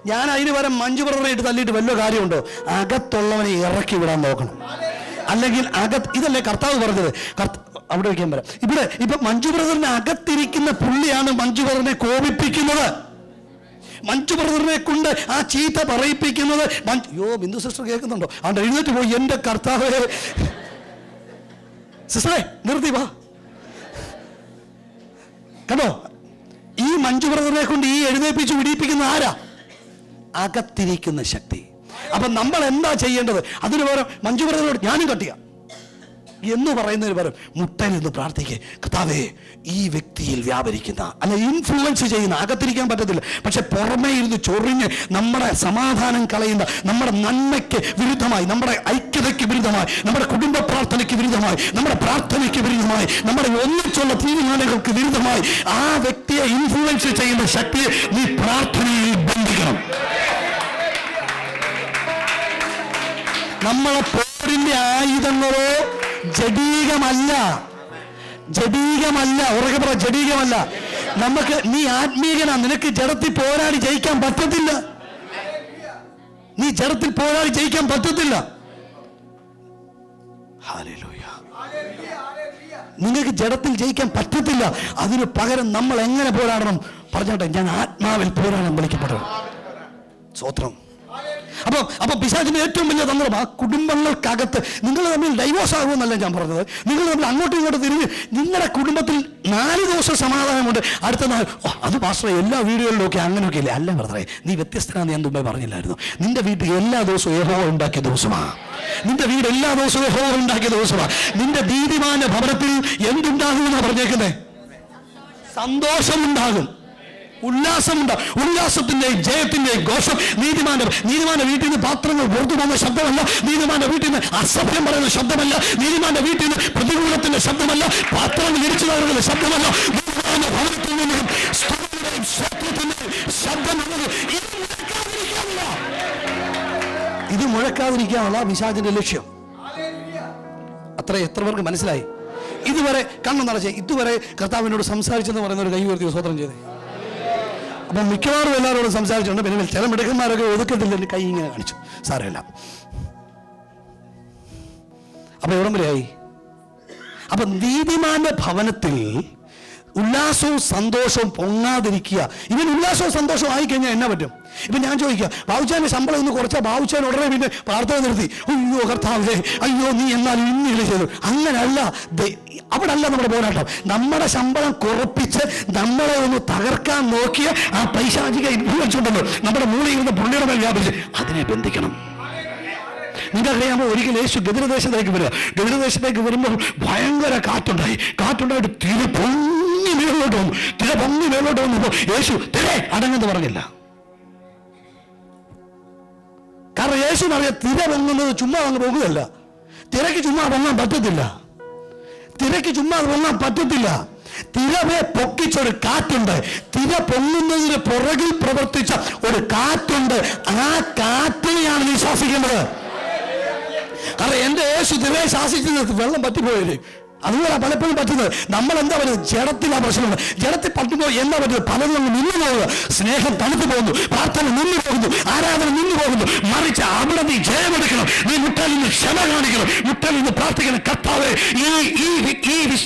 ഞാൻ അതിന് പകരം മഞ്ജു ബ്രദറെ ഇട്ട് തല്ലിയിട്ട് വല്ല കാര്യമുണ്ടോ? അകത്തുള്ളവനെ ഇറക്കി വിടാൻ നോക്കണം. അല്ലെങ്കിൽ ഇതല്ലേ കർത്താവ് പറഞ്ഞത്? അവിടെ വയ്ക്കാൻ പറയാം. ഇപ്പൊ മഞ്ജു ബ്രദറിന്റെ അകത്തിരിക്കുന്ന പുള്ളിയാണ് മഞ്ജു ബ്രദറിനെ കോപിപ്പിക്കുന്നത്. മഞ്ജു ബ്രദറിനെ കൊണ്ട് ആ ചീത്ത പറയിപ്പിക്കുന്നത്. ബിന്ദു സിസ്റ്റർ കേൾക്കുന്നുണ്ടോ? അവിടെ എഴുന്നേറ്റ് പോയി, എന്റെ കർത്താവേ. സിസ്റ്ററെ നിർത്തി വാ. കണ്ടോ, ഈ മഞ്ജു ബ്രദറിനെ കൊണ്ട് ഈ എഴുന്നേപ്പിച്ച് വിടിയിപ്പിക്കുന്ന ആരാ? അകത്തിരിക്കുന്ന ശക്തി. അപ്പൊ നമ്മൾ എന്താ ചെയ്യേണ്ടത്? അതിന് പകരം മഞ്ജു ബ്രദറിനോട് ഞാനും കട്ടിയ എന്ന് പറയുന്നതിന് പകരം മുട്ടനിന്ന് പ്രാർത്ഥിക്കേ, കർത്താവേ ഈ വ്യക്തിയിൽ വ്യാപരിക്കുന്ന അല്ല ഇൻഫ്ലുവൻസ് ചെയ്യുന്ന, അകത്തിരിക്കാൻ പറ്റത്തില്ല പക്ഷെ പുറമേ ഇരുന്ന് ചൊറിഞ്ഞ് നമ്മുടെ സമാധാനം കളയുന്ന, നമ്മുടെ നന്മയ്ക്ക് വിരുദ്ധമായി, നമ്മുടെ ഐക്യതയ്ക്ക് വിരുദ്ധമായി, നമ്മുടെ കുടുംബ പ്രാർത്ഥനയ്ക്ക് വിരുദ്ധമായി, നമ്മുടെ പ്രാർത്ഥനയ്ക്ക് വിരുദ്ധമായി, നമ്മുടെ ഒന്നിച്ചുള്ള തീരുമാനങ്ങൾക്ക് വിരുദ്ധമായി ആ വ്യക്തിയെ ഇൻഫ്ലുവൻസ് ചെയ്യുന്ന ശക്തിയെ നീ പ്രാർത്ഥനയിൽ ബന്ധിക്കണം. നമ്മളെ പോരിന്റെ ആയുധങ്ങളോ ജഡീകമല്ല. ജഡീകമല്ല. ഉറക്കെ പറ, ജഡീകമല്ല. നമുക്ക് നീ ആത്മീയനാ, നിനക്ക് ജഡത്തിൽ പോരാടി ജയിക്കാൻ പറ്റത്തില്ല. നീ ജഡത്തിൽ പോരാടി ജയിക്കാൻ പറ്റത്തില്ല. ഹല്ലേലൂയ. നിങ്ങൾക്ക് ജഡത്തിൽ ജയിക്കാൻ പറ്റത്തില്ല. അതിന് പകരം നമ്മൾ എങ്ങനെ പോരാടണം? പറഞ്ഞോട്ടെ, ഞാൻ ആത്മാവിൽ പോരാടാൻ വിളിക്കപ്പെടും. സ്തോത്രം. അപ്പൊ പിശാചിന്റെ ഏറ്റവും വലിയ തന്ത്രം ആ കുടുംബങ്ങൾക്കകത്ത് നിങ്ങൾ തമ്മിൽ ഡൈവോഴ്സ് ആകുമെന്നല്ല ഞാൻ പറഞ്ഞത്. നിങ്ങൾ തമ്മിൽ അങ്ങോട്ടും ഇങ്ങോട്ടും തിരിഞ്ഞ് നിങ്ങളുടെ കുടുംബത്തിൽ 4 ദിവസം സമാധാനമുണ്ട്, അടുത്ത 4 അത് പാസ്റ്ററെ എല്ലാ വീടുകളിലും ഒക്കെ അങ്ങനെയൊക്കെ ഇല്ലേ? അല്ല ബ്രദറെ, നീ വ്യത്യസ്തനാന്ന് ഞാൻ മുമ്പേ പറഞ്ഞില്ലായിരുന്നു. നിന്റെ വീട്ടിൽ എല്ലാ ദിവസവും യഹോവ ഉണ്ടാക്കിയ ദിവസമാണ്. നിന്റെ വീട് എല്ലാ ദിവസവും യഹോവ ഉണ്ടാക്കിയ ദിവസമാണ്. നിന്റെ നീതിമാന്റെ ഭവനത്തിൽ എന്തുണ്ടാകുമെന്നാണ് പറഞ്ഞേക്കുന്നത്? സന്തോഷമുണ്ടാകും, ഉല്ലാസമുണ്ടാകും. ഉല്ലാസത്തിന്റെയും ജയത്തിന്റെയും ഘോഷം. നീതിമാന്റെ വീട്ടിൽ നിന്ന് പാത്രങ്ങൾ പുറത്തു പോകുന്ന ശബ്ദമല്ല. നീതിമാന്റെ വീട്ടിൽ നിന്ന് അസഭ്യം പറയുന്ന ശബ്ദമല്ല. നീതിമാന്റെ വീട്ടിൽ നിന്ന് പ്രതികൂലത്തിന്റെ ശബ്ദമല്ല. പാത്രങ്ങൾ ഇടിച്ചു കയറുന്ന ശബ്ദമല്ല. നീതിമാന്റെ ഭവനത്തിൽ നിന്നും സ്തുതിയുടെയും ശബ്ദത്തിന്റെയും ശബ്ദമുള്ളത്. ഇത് മുഴക്കാതിരിക്കാനുള്ള പിശാചിന്റെ ലക്ഷ്യം. എത്ര പേർക്ക് മനസ്സിലായി? ഇതുവരെ കണ്ണു നടച്ചേ, ഇതുവരെ കർത്താവിനോട് സംസാരിച്ചെന്ന് പറയുന്ന ഒരു കൈ ഉയർത്തി സ്വതന്ത്രം ചെയ്തേ. അപ്പം മിക്കവാറും എല്ലാവരോടും സംസാരിച്ചിട്ടുണ്ട്. പിന്നെ ചില മിടുക്കന്മാരൊക്കെ ഒതുക്കത്തില്ല, കൈ ഇങ്ങനെ കാണിച്ചു, സാരമില്ല. അപ്പൊ എവിടം വരെയായി? അപ്പൊ നീതിമാന്റെ ഭവനത്തിൽ ഉല്ലാസവും സന്തോഷവും പൊങ്ങാതിരിക്കുക. ഇവൻ ഉല്ലാസവും സന്തോഷവും ആയിക്കഴിഞ്ഞാൽ എന്നാ പറ്റും? ഇപ്പൊ ഞാൻ ചോദിക്കുക, ബാബുച്ചാന്റെ ശമ്പളം ഇന്ന് കുറച്ചാൽ ബാബുച്ചാൻ ഉടനെ പിന്നെ പ്രാർത്ഥന നിർത്തി, അയ്യോ കർത്താവേ, അയ്യോ നീ എന്നാലും ഇന്നില്ല ചെയ്തു. അങ്ങനല്ല. അവിടെ അല്ല നമ്മുടെ പോരാട്ടം. നമ്മുടെ ശമ്പളം കുറപ്പിച്ച് നമ്മളെ ഒന്ന് തകർക്കാൻ നോക്കിയ ആ പൈശാചിക ഇൻഫ്ലുവൻസ് ഉണ്ടല്ലോ, നമ്മുടെ മൂളിൽ ഇരുന്ന് പുള്ളിയുടെ മേൽ വ്യാപിച്ച് അതിനെ ബന്ധിക്കണം. നിങ്ങൾക്കറിയാമോ, ഒരിക്കൽ യേശു ഗദരദേശത്തേക്ക് വരിക. ഗദരദേശത്തേക്ക് വരുമ്പോൾ ഭയങ്കര കാറ്റുണ്ടായിട്ട് തിര പൊങ്ങി മേലോട്ട് വന്നപ്പോൾ യേശു തിരെ അടങ്ങെന്ന് പറഞ്ഞില്ല. കാരണം യേശുവിനറിയാം തിര പൊങ്ങുന്നത് ചുമ്മാ അങ്ങ് പോകുകയല്ല. തിരക്ക് ചുമ്മാ പൊങ്ങാൻ പറ്റത്തില്ല. തിരവെ പൊക്കിച്ചൊരു കാറ്റുണ്ട്. തിര പൊങ്ങുന്നതിന് പുറകിൽ പ്രവർത്തിച്ച ഒരു കാറ്റുണ്ട്. ആ കാറ്റിനെയാണ് നീ ശ്വാസിക്കേണ്ടത്. കാരണം എന്റെ യേശു തിരയെ ശാസിക്കുന്നത് വെള്ളം പറ്റിപ്പോയില്ലേ. അതുപോലെ പലപ്പോഴും പറ്റുന്നത്. നമ്മൾ എന്താ പറയുന്നത്? ജഡത്തിലാണ് പ്രശ്നമുണ്ട്. ജഡത്തിൽ പറ്റുമ്പോൾ എന്താ പറ്റുന്നത്? പലതും അങ്ങ് നിന്നു പോകുക. സ്നേഹം തണുത്തു പോകുന്നു, പ്രാർത്ഥന നിന്നു പോകുന്നു, ആരാധന നിന്നു പോകുന്നു. മറിച്ച് അവിടെ നീ ജയമെടുക്കണം. നീ മുട്ടാൽ നിന്ന് ക്ഷമ കാണിക്കണം, മുട്ടാൽ നിന്ന് പ്രാർത്ഥിക്കണം. കർത്താവേ,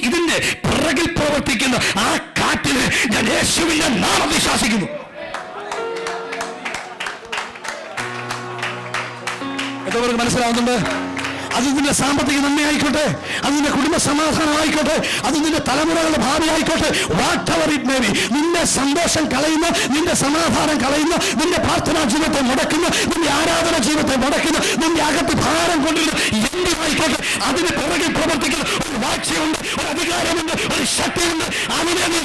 ഇതിന്റെ പിറകിൽ പ്രവർത്തിക്കുന്ന ആ കാറ്റിനെ ഞാൻ യേശുവിന്റെ നാമത്തിൽ ശാസിക്കുന്നു. എത്രപേർക്ക് മനസ്സിലാവുന്നുണ്ട്? അത് നിന്റെ സാമ്പത്തിക നന്മയായിക്കോട്ടെ, അത് നിന്റെ കുടുംബ സമാധാനമായിക്കോട്ടെ, അത് നിന്റെ തലമുറകളുടെ ഭാവി ആയിക്കോട്ടെ, what ever it may be. നിന്റെ സന്തോഷം കളയുന്ന, നിന്റെ സമാധാനം കളയുന്ന, നിന്റെ പ്രാർത്ഥനാ ജീവിതത്തെ മുടക്കുന്ന, നിന്റെ ആരാധന ജീവിതത്തെ മുടക്കുന്ന, നിന്റെ അകത്ത് ഭാരം കൊണ്ടിരുന്ന എന്തുമായിക്കോട്ടെ, അതിന് പിറകിൽ പ്രവർത്തിക്കുന്ന ഒരു വാഴ്ചയുണ്ട്, ഒരു അധികാരമുണ്ട്, ഒരു ശക്തിയുണ്ട്. അതിനെ നീ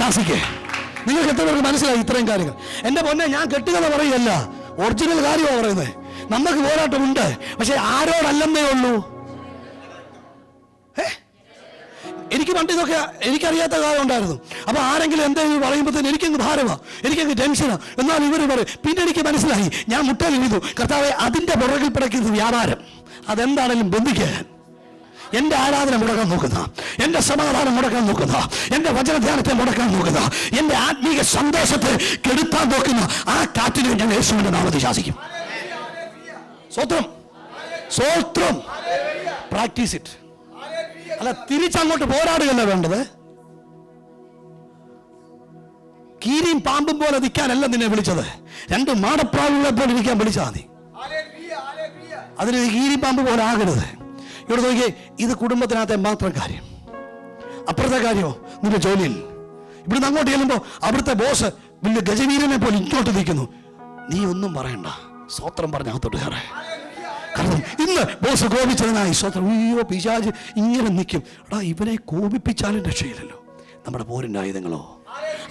ശാസിക്കേ. നിങ്ങൾക്ക് എത്ര പേർക്ക് മനസ്സിലായി ഇത്രയും കാര്യങ്ങൾ? എന്റെ പൊന്നെ, ഞാൻ കെട്ടുകഥ പറയല്ല, ഒറിജിനൽ കാര്യമാണ് പറയുന്നത്. നമുക്ക് പോരാട്ടമുണ്ട്, പക്ഷെ ആരോടല്ലെന്നേ ഉള്ളൂ. എനിക്ക് പണ്ട് ഇതൊക്കെ എനിക്കറിയാത്ത കാലം ഉണ്ടായിരുന്നു. അപ്പൊ ആരെങ്കിലും എന്തെങ്കിലും പറയുമ്പോഴത്തേന് എനിക്കങ്ങ് ഭാരമാണ്, എനിക്കങ്ങ് ടെൻഷനാണ്. എന്നാൽ ഇവർ പറയും. പിന്നെ എനിക്ക് മനസ്സിലായി, ഞാൻ മുട്ടൽ എഴുതു, കർത്താവെ അതിന്റെ പുറകിൽ പിടയ്ക്കുന്നത് വ്യാപാരം. അതെന്താണെങ്കിലും ബന്ധിക്കാൻ, എന്റെ ആരാധന മുടക്കാൻ നോക്കുന്ന, എന്റെ സമാധാനം മുടക്കാൻ നോക്കുന്ന, എന്റെ വചനധ്യാനത്തെ മുടക്കാൻ നോക്കുന്ന, എന്റെ ആത്മീക സന്തോഷത്തെ കെടുത്താൻ നോക്കുന്ന ആ കാറ്റിനെ ഞാൻ യേശുവിന്റെ നാമത്തിൽ ശാസിക്കും. സ്വത്രം പ്രാക്ടീസ് ഇറ്റ്. അല്ല, തിരിച്ചങ്ങോട്ട് പോരാടുകയല്ല വേണ്ടത്. കീരിയും പാമ്പും പോലെ നിൽക്കാനല്ല നിന്നെ വിളിച്ചത്. രണ്ട് മാടപ്രാവുകളെ പോലെ ഇരിക്കാൻ വിളിച്ചാൽ മതി. അതിന് കീരി പാമ്പ് പോലെ ആകരുത്. ഇവിടെ നോക്കിയേ, ഇത് കുടുംബത്തിനകത്തെ മാത്രം കാര്യം. അപ്പുറത്തെ കാര്യമോ നിന്റെ ജോലിയിൽ. ഇവിടുന്ന് അങ്ങോട്ട് ചെല്ലുമ്പോൾ അവിടുത്തെ ബോസ് വലിയ ഗജവീരനെ പോലെ ഇങ്ങോട്ട് നിൽക്കുന്നു. നീ ഒന്നും പറയണ്ട, സ്വത്രം പറഞ്ഞ അകത്തോട്ട് കയറേ. കാരണം ഇന്ന് ബോസ് കോപിച്ചതിനായി സ്വത്രം. അയ്യോ, പിശാച് ഇങ്ങനെ നിൽക്കും. എടാ, ഇവനെ കോപിപ്പിച്ചാലും രക്ഷയില്ലല്ലോ. നമ്മുടെ പോരിന്റെ ആയുധങ്ങളോ.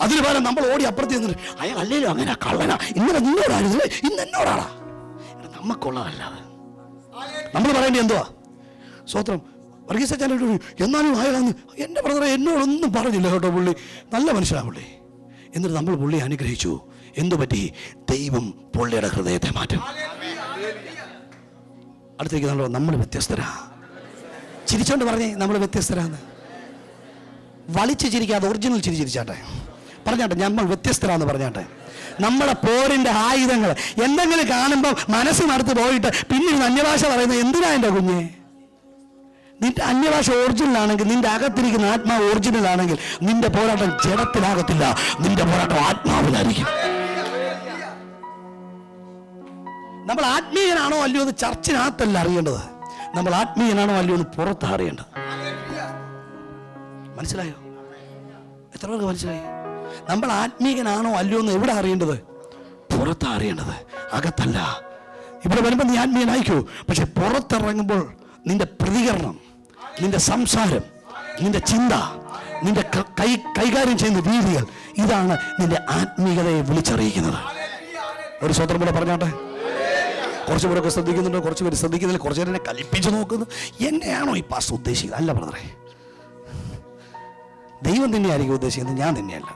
അതിന് പകരം നമ്മൾ ഓടി അപ്പുറത്ത് നിന്നിട്ട് അയാൾ അല്ലേലും അങ്ങനെ കള്ളനാ, ഇന്നലെ നിന്നോടായിരുന്നു, ഇന്ന് എന്നോടാടാ. നമുക്കുള്ളതല്ലാതെ നമ്മൾ പറയേണ്ടി എന്തുവാ? സ്വത്രം. വർഗീസച്ചാനോട് എന്നാലും അയാളന്ന് എൻ്റെ ബ്രദറെ എന്നോടൊന്നും പറഞ്ഞില്ല കേട്ടോ, പുള്ളി നല്ല മനുഷ്യനാണ് പുള്ളി. എന്നിട്ട് നമ്മൾ പുള്ളിയെ അനുഗ്രഹിച്ചു. എന്തു പറ്റി? ദൈവം പുള്ളിയുടെ ഹൃദയത്തെ മാറ്റും. അടുത്തേക്ക് നമ്മൾ വ്യത്യസ്തരാ. ചിരിച്ചോണ്ട് പറഞ്ഞേ നമ്മൾ വ്യത്യസ്തരാന്ന്. വലിച്ചു ചിരിക്കാതെ ഒറിജിനൽ ചിരിച്ചാട്ടെ. പറഞ്ഞാട്ടെ, നമ്മൾ വ്യത്യസ്തരാന്ന് പറഞ്ഞാട്ടെ. നമ്മളെ പോരിന്റെ ആയുധങ്ങൾ എന്തെങ്കിലും കാണുമ്പോൾ മനസ്സിനടുത്ത് പോയിട്ട് പിന്നെ അന്യഭാഷ പറയുന്നത് എന്തിനാ എൻ്റെ കുഞ്ഞെ? നിന്റെ അന്യഭാഷ ഒറിജിനൽ ആണെങ്കിൽ, നിന്റെ അകത്തിരിക്കുന്ന ആത്മാവ് ഒറിജിനൽ ആണെങ്കിൽ, നിന്റെ പോരാട്ടം ജഡത്തിലാകത്തില്ല, നിന്റെ പോരാട്ടം ആത്മാവിലായിരിക്കും. നമ്മൾ ആത്മീയനാണോ അല്ലയോ എന്ന് ചർച്ചിനകത്തല്ല അറിയേണ്ടത്, നമ്മൾ ആത്മീയനാണോ അല്ലയോ എന്ന് പുറത്ത് അറിയേണ്ടത്. മനസ്സിലായോ? എത്ര പേർക്ക് മനസ്സിലായി? നമ്മൾ ആത്മീയനാണോ അല്ലയോ എന്ന് എവിടെ അറിയേണ്ടത്? പുറത്ത് അറിയേണ്ടത്, അകത്തല്ല. ഇവിടെ വരുമ്പോൾ നീ ആത്മീയനായിക്കോ, പക്ഷെ പുറത്തിറങ്ങുമ്പോൾ നിന്റെ പ്രതികരണം, നിന്റെ സംസാരം, നിന്റെ ചിന്ത, നിന്റെ കൈകാര്യം ചെയ്യുന്ന രീതികൾ, ഇതാണ് നിന്റെ ആത്മീയതയെ വിളിച്ചറിയിക്കുന്നത്. ഒരു സ്വതന്ത്രം കൂടെ പറഞ്ഞാട്ടെ. കുറച്ച് പേരൊക്കെ ശ്രദ്ധിക്കുന്നുണ്ടോ? കുറച്ച് പേര് ശ്രദ്ധിക്കുന്നില്ല. കുറച്ച് പേരെ കലിപ്പിച്ച് നോക്കുന്നു. എന്നെയാണോ ഈ പാസ് ഉദ്ദേശിക്കുന്നത്? അല്ല ബ്രദറെ, ദൈവം തന്നെയായിരിക്കും ഉദ്ദേശിക്കുന്നത്, ഞാൻ തന്നെയല്ല.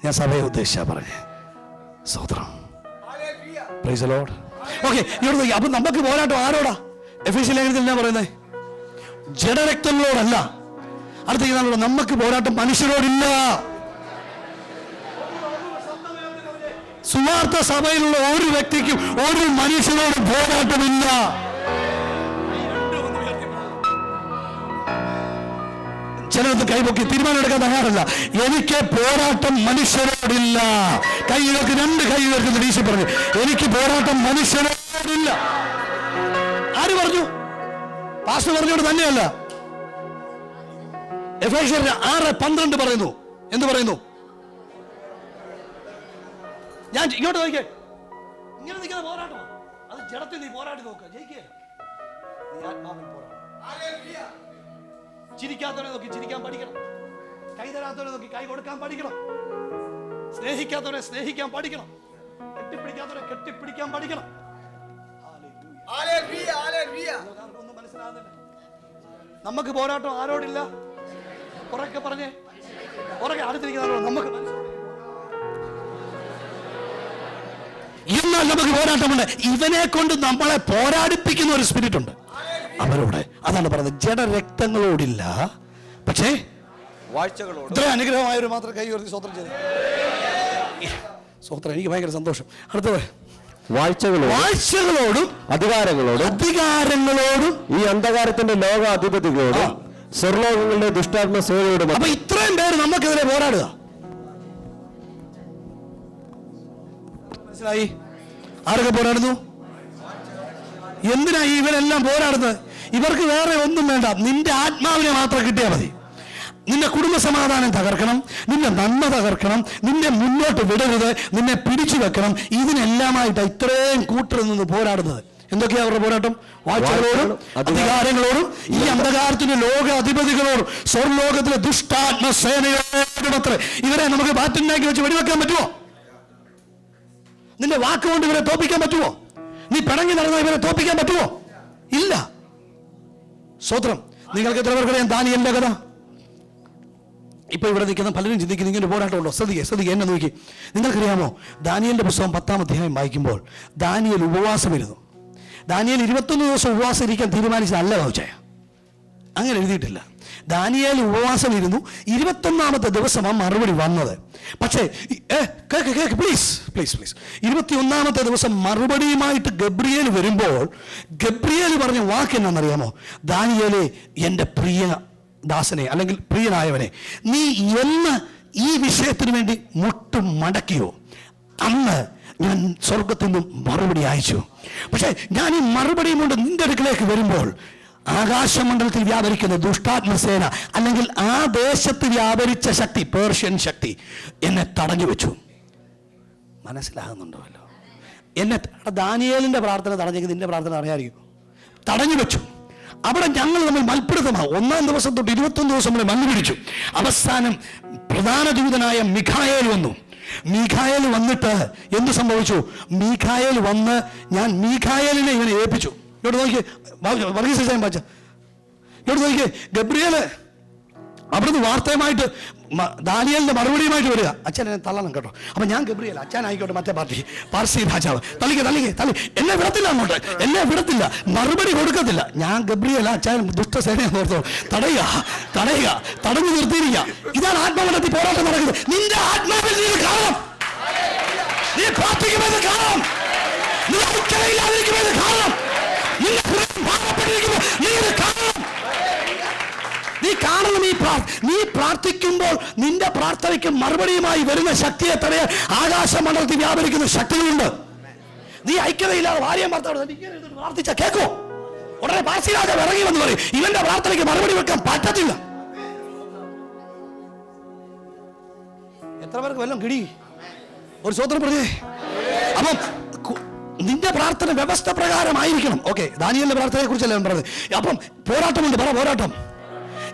ഞാൻ സഭയെ ഉദ്ദേശിച്ചാ പറഞ്ഞേ. സ്വതന്ത്രം. Praise the Lord. ഓക്കെ, ഇവിടെ നോക്കി. അപ്പൊ നമുക്ക് പോരാട്ടം ആരോടാ? എഫേസ്യ ലേഖനത്തിൽ എന്നാ പറയുന്നത്? ജഡരക്തങ്ങളോടല്ല. അടുത്ത നമുക്ക് പോരാട്ടം മനുഷ്യരോടില്ല. സുവാർത്ത സഭയിലുള്ള ഒരു വ്യക്തിക്കും ഒരു മനുഷ്യരോട് പോരാട്ടമില്ല. ചിലർക്ക് കൈപൊക്കി തീരുമാനം എടുക്കാൻ തയ്യാറല്ല. എനിക്ക് പോരാട്ടം മനുഷ്യരോടില്ല. കൈകൾക്ക് രണ്ട് കൈകൾക്ക് വീശി പറഞ്ഞു, എനിക്ക് പോരാട്ടം മനുഷ്യരോടില്ല. ആര് പറഞ്ഞു? പാസ്റ്റർ പറഞ്ഞോട് തന്നെയല്ല. എഫേസ്യർ 6:12 പറയുന്നു. എന്ത് പറയുന്നു? ഞാൻ ഇങ്ങോട്ട് നോക്കിയേ. ജഡത്തിൽ നീ പോരാടി നോക്കുക, ജയിക്കുക. നീ ആത്മാവിൽ പോരാടും. ചിരിക്കാത്തവരെ നോക്കി ചിരിക്കാൻ പഠിക്കണം. കൈ തരാത്തവരെ നോക്കി കൈ കൊടുക്കാൻ പഠിക്കണം. സ്നേഹിക്കാത്തവരെ സ്നേഹിക്കാൻ പഠിക്കണം. കെട്ടിപ്പിടിക്കാത്തവരെ കെട്ടിപ്പിടിക്കാൻ പഠിക്കണം. ഒന്നും മനസ്സിലാകുന്നില്ല. നമുക്ക് പോരാട്ടം ആരോടില്ല? പുറക്കെ പറഞ്ഞേ, പുറകെ അടുത്തിരിക്കുന്നവരോട് നമുക്ക് എന്നാൽ നമുക്ക് പോരാട്ടമുണ്ട്. ഇവനെ കൊണ്ട് നമ്മളെ പോരാടിപ്പിക്കുന്ന ഒരു സ്പിരിറ്റ് ഉണ്ട് അവരോട്. അതാണ് പറയുന്നത്, ജഡരക്തങ്ങളോടില്ല, പക്ഷേ വാഴ്ചകളോട്. ഇത്ര അനുഗ്രഹമായവർ മാത്രം കൈ ഉയർത്തി സ്തോത്രം ചെയ്തു. സ്തോത്രം, എനിക്ക് ഭയങ്കര സന്തോഷം. അടുത്തത് വാഴ്ചകളോടും അധികാരങ്ങളോടും ഈ അന്ധകാരത്തിന്റെ ലോക അധിപതികളോടും സ്വർലോകങ്ങളുടെ ദുഷ്ടാത്മ സേനയോടും. അപ്പൊ ഇത്രയും പേര് നമുക്കെതിരെ പോരാടുക. മനസ്സിലായി? ആരൊക്കെ പോരാടുന്നു? എന്തിനാ ഇവരെല്ലാം പോരാടുന്നത്? ഇവർക്ക് വേറെ ഒന്നും വേണ്ട, നിന്റെ ആത്മാവിനെ മാത്രം കിട്ടിയാൽ മതി. നിന്റെ കുടുംബ സമാധാനം തകർക്കണം, നിന്റെ നന്മ തകർക്കണം, നിന്നെ മുന്നോട്ട് വിടരുത്, നിന്നെ പിടിച്ചു വെക്കണം. ഇതിനെല്ലാമായിട്ട് ഇത്രയും കൂട്ടർ നിന്ന് പോരാടുന്നത്. എന്തൊക്കെയാ അവരുടെ പോരാട്ടം? വാഴ്ചകളോടും അധികാരങ്ങളോടും ഈ അന്ധകാരത്തിന്റെ ലോക അധിപതികളോടും സ്വർലോകത്തിലെ ദുഷ്ടാത്മ സേനയോടുമത്ര. ഇവരെ നമുക്ക് ബാറ്റുണ്ടാക്കി വെച്ച് വെടിവെക്കാൻ പറ്റുമോ? നിന്റെ വാക്കുകൊണ്ട് ഇവരെ തോപ്പിക്കാൻ പറ്റുമോ? നീ പിണങ്ങി നടന്ന ഇവരെ തോപ്പിക്കാൻ പറ്റുമോ? ഇല്ല. സ്തോത്രം. നിങ്ങൾക്ക് എത്ര പേർക്കറിയാം ദാനിയേലിന്റെ കഥ? ഇപ്പൊ ഇവിടെ നിൽക്കുന്ന പലരും ചിന്തിക്കുന്നു ഇങ്ങനെ പോരാട്ടം ഉണ്ടോ? ശ്രദ്ധിക്കുക, എന്നെ നോക്കി. നിങ്ങൾക്കറിയാമോ, ദാനിയേലിന്റെ പുസ്തകം 10-ാം അധ്യായം വായിക്കുമ്പോൾ ദാനിയേൽ ഉപവാസമിരുന്നു. ദാനിയേൽ 21 ദിവസം ഉപവാസം ഇരിക്കാൻ തീരുമാനിച്ചതല്ല ചോദിച്ചേ, അങ്ങനെ എഴുതിയിട്ടില്ല. ദാനിയേൽ ഉപവാസം ഇരുന്നു. 21-ാമത്തെ ദിവസമാണ് മറുപടി വന്നത്. പക്ഷേ പ്ലീസ് 21-ാമത്തെ ദിവസം മറുപടിയുമായിട്ട് ഗബ്രിയേൽ വരുമ്പോൾ ഗബ്രിയേൽ പറഞ്ഞ വാക്ക് എന്നാണെന്നറിയാമോ? ദാനിയേലേ, എൻ്റെ പ്രിയ ദാസനെ അല്ലെങ്കിൽ പ്രിയനായവനെ, നീ എന്ന് ഈ വിഷയത്തിന് വേണ്ടി മുട്ടും മടക്കിയോ അന്ന് ഞാൻ സ്വർഗത്തിൽ നിന്നും മറുപടി അയച്ചു. പക്ഷേ ഞാൻ ഈ മറുപടിയും കൊണ്ട് നിന്റെ അടുക്കലേക്ക് വരുമ്പോൾ ആകാശമണ്ഡലത്തിൽ വ്യാപരിക്കുന്ന ദുഷ്ടാത്മസേന അല്ലെങ്കിൽ ആ ദേശത്ത് വ്യാപരിച്ച ശക്തി, പേർഷ്യൻ ശക്തി എന്നെ തടഞ്ഞു വെച്ചു. മനസ്സിലാകുന്നുണ്ടല്ലോ? എന്നെ ദാനിയേലിന്റെ പ്രാർത്ഥന തടഞ്ഞെങ്കിൽ നിന്റെ പ്രാർത്ഥന അറിയാമായിരിക്കും. തടഞ്ഞു വെച്ചു. അവിടെ ഞങ്ങൾ നമ്മൾ മൽപ്പിടുത്തമാണ്. 1-ാം ദിവസം തൊട്ട് 21 ദിവസം നമ്മളെ മണ്ണ് പിടിച്ചു. അവസാനം പ്രധാന ദൂതനായ മിഖായേൽ വന്നു. മീഖായേൽ വന്നിട്ട് എന്ത് സംഭവിച്ചു? മീഖായേൽ വന്ന് ഞാൻ മീഖായേലിനെ ഇവനെ ഏൽപ്പിച്ചു. ഇവിടെ നോക്കിയേ, വർഗീസ് വായിച്ച ഇവിടെ നോക്കിയേ, ഗബ്രിയേല് അവിടുന്ന് വാർത്തയുമായിട്ട് ദാനിയേലിന്റെ മറുപടിയുമായിട്ട് വരിക. അച്ഛൻ എന്നെ തള്ളണം കേട്ടോ. അപ്പൊ ഞാൻ ഗബ്രിയേൽ, അച്ഛനായിക്കോട്ടെ മറ്റേ പാർസി രാജാവ്, തള്ളി എന്നെ വിടത്തില്ല, അങ്ങോട്ട് എന്നെ വിടത്തില്ല, മറുപടി കൊടുക്കത്തില്ല. ഞാൻ ഗബ്രിയേൽ, അച്ഛൻ ദുഷ്ടസേനയെ ഓർത്തോ തടഞ്ഞു നിർത്തിയിരിക്കുക. ഇതാണ് ആത്മാവനത്തിൽ പോരാട്ടം നടക്കുന്നത്. നിന്റെ ആത്മാവിൽ നീ കാണണം, നീ പ്രാർത്ഥിക്കുമെന്ന് കാണണം, നീ ഐക്യതയില്ലാതിരിക്കുമെന്ന് കാണണം, നിന്റെ ഹൃദയം ഭാരപ്പെട്ടിരിക്കുമ്പോൾ നീ ഇത് കാണണം. നീ കാണണം. നീ പ്രാർത്ഥിക്കുമ്പോൾ നിന്റെ പ്രാർത്ഥനയ്ക്ക് മറുപടിയുമായി വരുന്ന ശക്തിയെ തടയാൻ ആകാശമണ്ഡലത്തിൽ വ്യാപരിക്കുന്ന ശക്തികളുണ്ട്. നീ ഐക്യതയില്ലാതെ ഭാര്യയും ഭർത്താവ് പ്രാർത്ഥിച്ച കേൾക്കോ? ഉടനെ പാർസി രാജാവ് ഇറങ്ങി വന്ന് പറയും ഇവന്റെ പ്രാർത്ഥനയ്ക്ക് മറുപടി വെക്കാൻ പറ്റത്തില്ല. എത്ര പേർക്ക് വല്ലതും കിടി? ഒരു സ്വതന്ത്രം പറഞ്ഞേ. അപ്പം നിന്റെ പ്രാർത്ഥന വ്യവസ്ഥ പ്രകാരമായിരിക്കണം. ഓക്കെ, ദാനിയേലിന്റെ പ്രാർത്ഥനയെ കുറിച്ചല്ല ഞാൻ പറഞ്ഞത്. അപ്പം പോരാട്ടമുണ്ട്, പോരാട്ടം.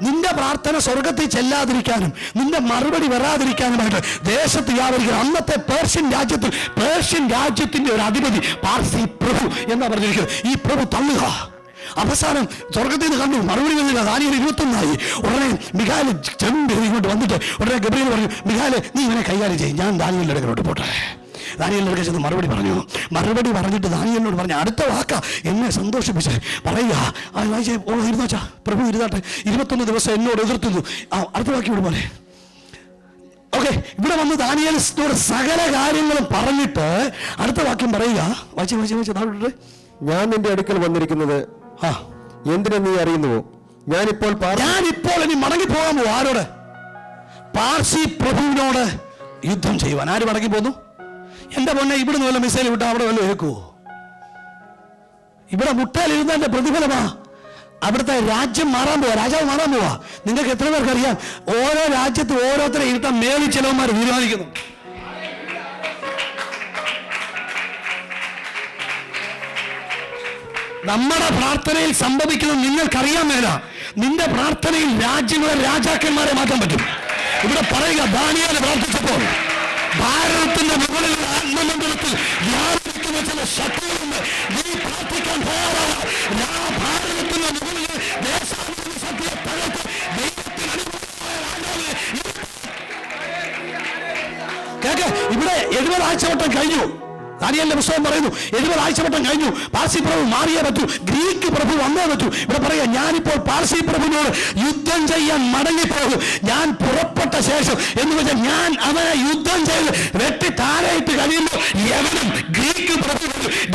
നിന്റെ പ്രാർത്ഥന സ്വർഗത്തിൽ ചെല്ലാതിരിക്കാനും നിന്റെ മറുപടി വരാതിരിക്കാനുമായിട്ട് ദേശത്ത് വ്യാപരിക്കണം. അന്നത്തെ പേർഷ്യൻ രാജ്യത്തിന്റെ ഒരു അധിപതി പാർസി പ്രഭു എന്നാ പറഞ്ഞിരിക്കുന്നത്. ഈ പ്രഭു തള്ളുക. അവസാനം സ്വർഗത്തിൽ നിന്ന് കണ്ടു, മറുപടി വന്നില്ല. ദാനിയേൽ 21 ഉടനെ മിഖായേൽ ഇങ്ങോട്ട് വന്നിട്ട് ഉടനെ ഗബ്രിയേൽ പറഞ്ഞു, മിഖായേൽ നീ ഇവനെ കൈകാര്യം ചെയ്യും, ഞാൻ ദാനിയേലിന്റെ അടുക്കലോട്ട് പോട്ടെ. ദാനിയേലിന്റെ അടുക്കൽ ചെന്ന് മറുപടി പറഞ്ഞിട്ട് ദാനിയേലിനോട് പറഞ്ഞ അടുത്ത വാക്ക എന്നെ സന്തോഷിപ്പിച്ച് പറയുക. ഇരുന്നോച്ചാ പ്രഭു ഇരുന്നാട്ടെ, 21 ദിവസം എന്നോട് എതിർത്തുന്നു. അടുത്ത വാക്യം ഇവിടെ പോലെ. ഓക്കെ, ഇവിടെ വന്ന് ദാനിയേലിനോട് സകല കാര്യങ്ങളും പറഞ്ഞിട്ട് അടുത്ത വാക്യം പറയുക. വായിച്ച് ഞാൻ നിന്റെ അടുക്കൽ വന്നിരിക്കുന്നത് എന്തിനെ നീ അറിയുന്നുവോ? ഞാനിപ്പോൾ ഇനി മടങ്ങി പോകാൻ പോകും. ആരോട്? പാർസി പ്രഭുവിനോട് യുദ്ധം ചെയ്യുവാൻ. ആര് മടങ്ങി പോന്നു? എന്റെ പൊന്നെ, ഇവിടുന്ന് വല്ല മിസൈൽ വിട്ടാൽ അവിടെ വല്ല ഏൽക്കുവോ? ഇവിടെ മുട്ടയിലിരുന്നതിന്റെ പ്രതിഫലമാ. അവിടുത്തെ രാജ്യം മാറാൻ പോവാ, രാജാവ് മാറാൻ പോവാ. നിങ്ങൾക്ക് എത്ര പേർക്ക് അറിയാം? ഓരോ രാജ്യത്ത് ഓരോരുത്തരെ ഇരുത്താൻ മേലിൽ ചിലവന്മാർ തീരുമാനിക്കുന്നു. നമ്മുടെ പ്രാർത്ഥനയിൽ സംഭവിക്കുന്നത് നിങ്ങൾക്കറിയാൻ മേല. നിന്റെ പ്രാർത്ഥനയിൽ രാജ്യങ്ങളെ രാജാക്കന്മാരെ മാറ്റാൻ പറ്റും. ഇവിടെ പറയുക, ദാനിയേൽ പ്രാർത്ഥിച്ചപ്പോൾ ഭാരതത്തിന്റെ മുകളിലുള്ള ആത്മമണ്ഡലത്തിൽ വ്യാപിക്കുന്ന ചില ശക്തികളുണ്ട്. നീ പ്രാർത്ഥിക്കാൻ തയ്യാറാണ്. ഭാരതത്തിന്റെ മുകളിലെ ദേശാഭിമാനി ശക്തിയെ തകർത്ത് ദൈവത്തിന് അനുകൂലമായ രാജാവിനെ കേക്ക്. ഇവിടെ 70 ആഴ്ചവട്ടം കഴിഞ്ഞു. ദാനിയേലിന്റെ പുസ്തകം പറയുന്നു 70 ആഴ്ചവട്ടം കഴിഞ്ഞു. പാർസി പ്രഭു മാറിയേ പറ്റൂ, ഗ്രീക്ക് പ്രഭു വന്നേ പറ്റൂ. ഇവിടെ പറയാ, ഞാനിപ്പോൾ പാർസി പ്രഭുവിനോട് യുദ്ധം ചെയ്യാൻ മടങ്ങിപ്പോകും. ഞാൻ പുറപ്പെട്ട ശേഷം എന്ന് വെച്ചാൽ ഞാൻ അവനെ യുദ്ധം ചെയ്ത് വെട്ടി താഴെയിട്ട് കഴിയുമ്പോൾ യവനും ഗ്രീക്ക് പ്രഭു,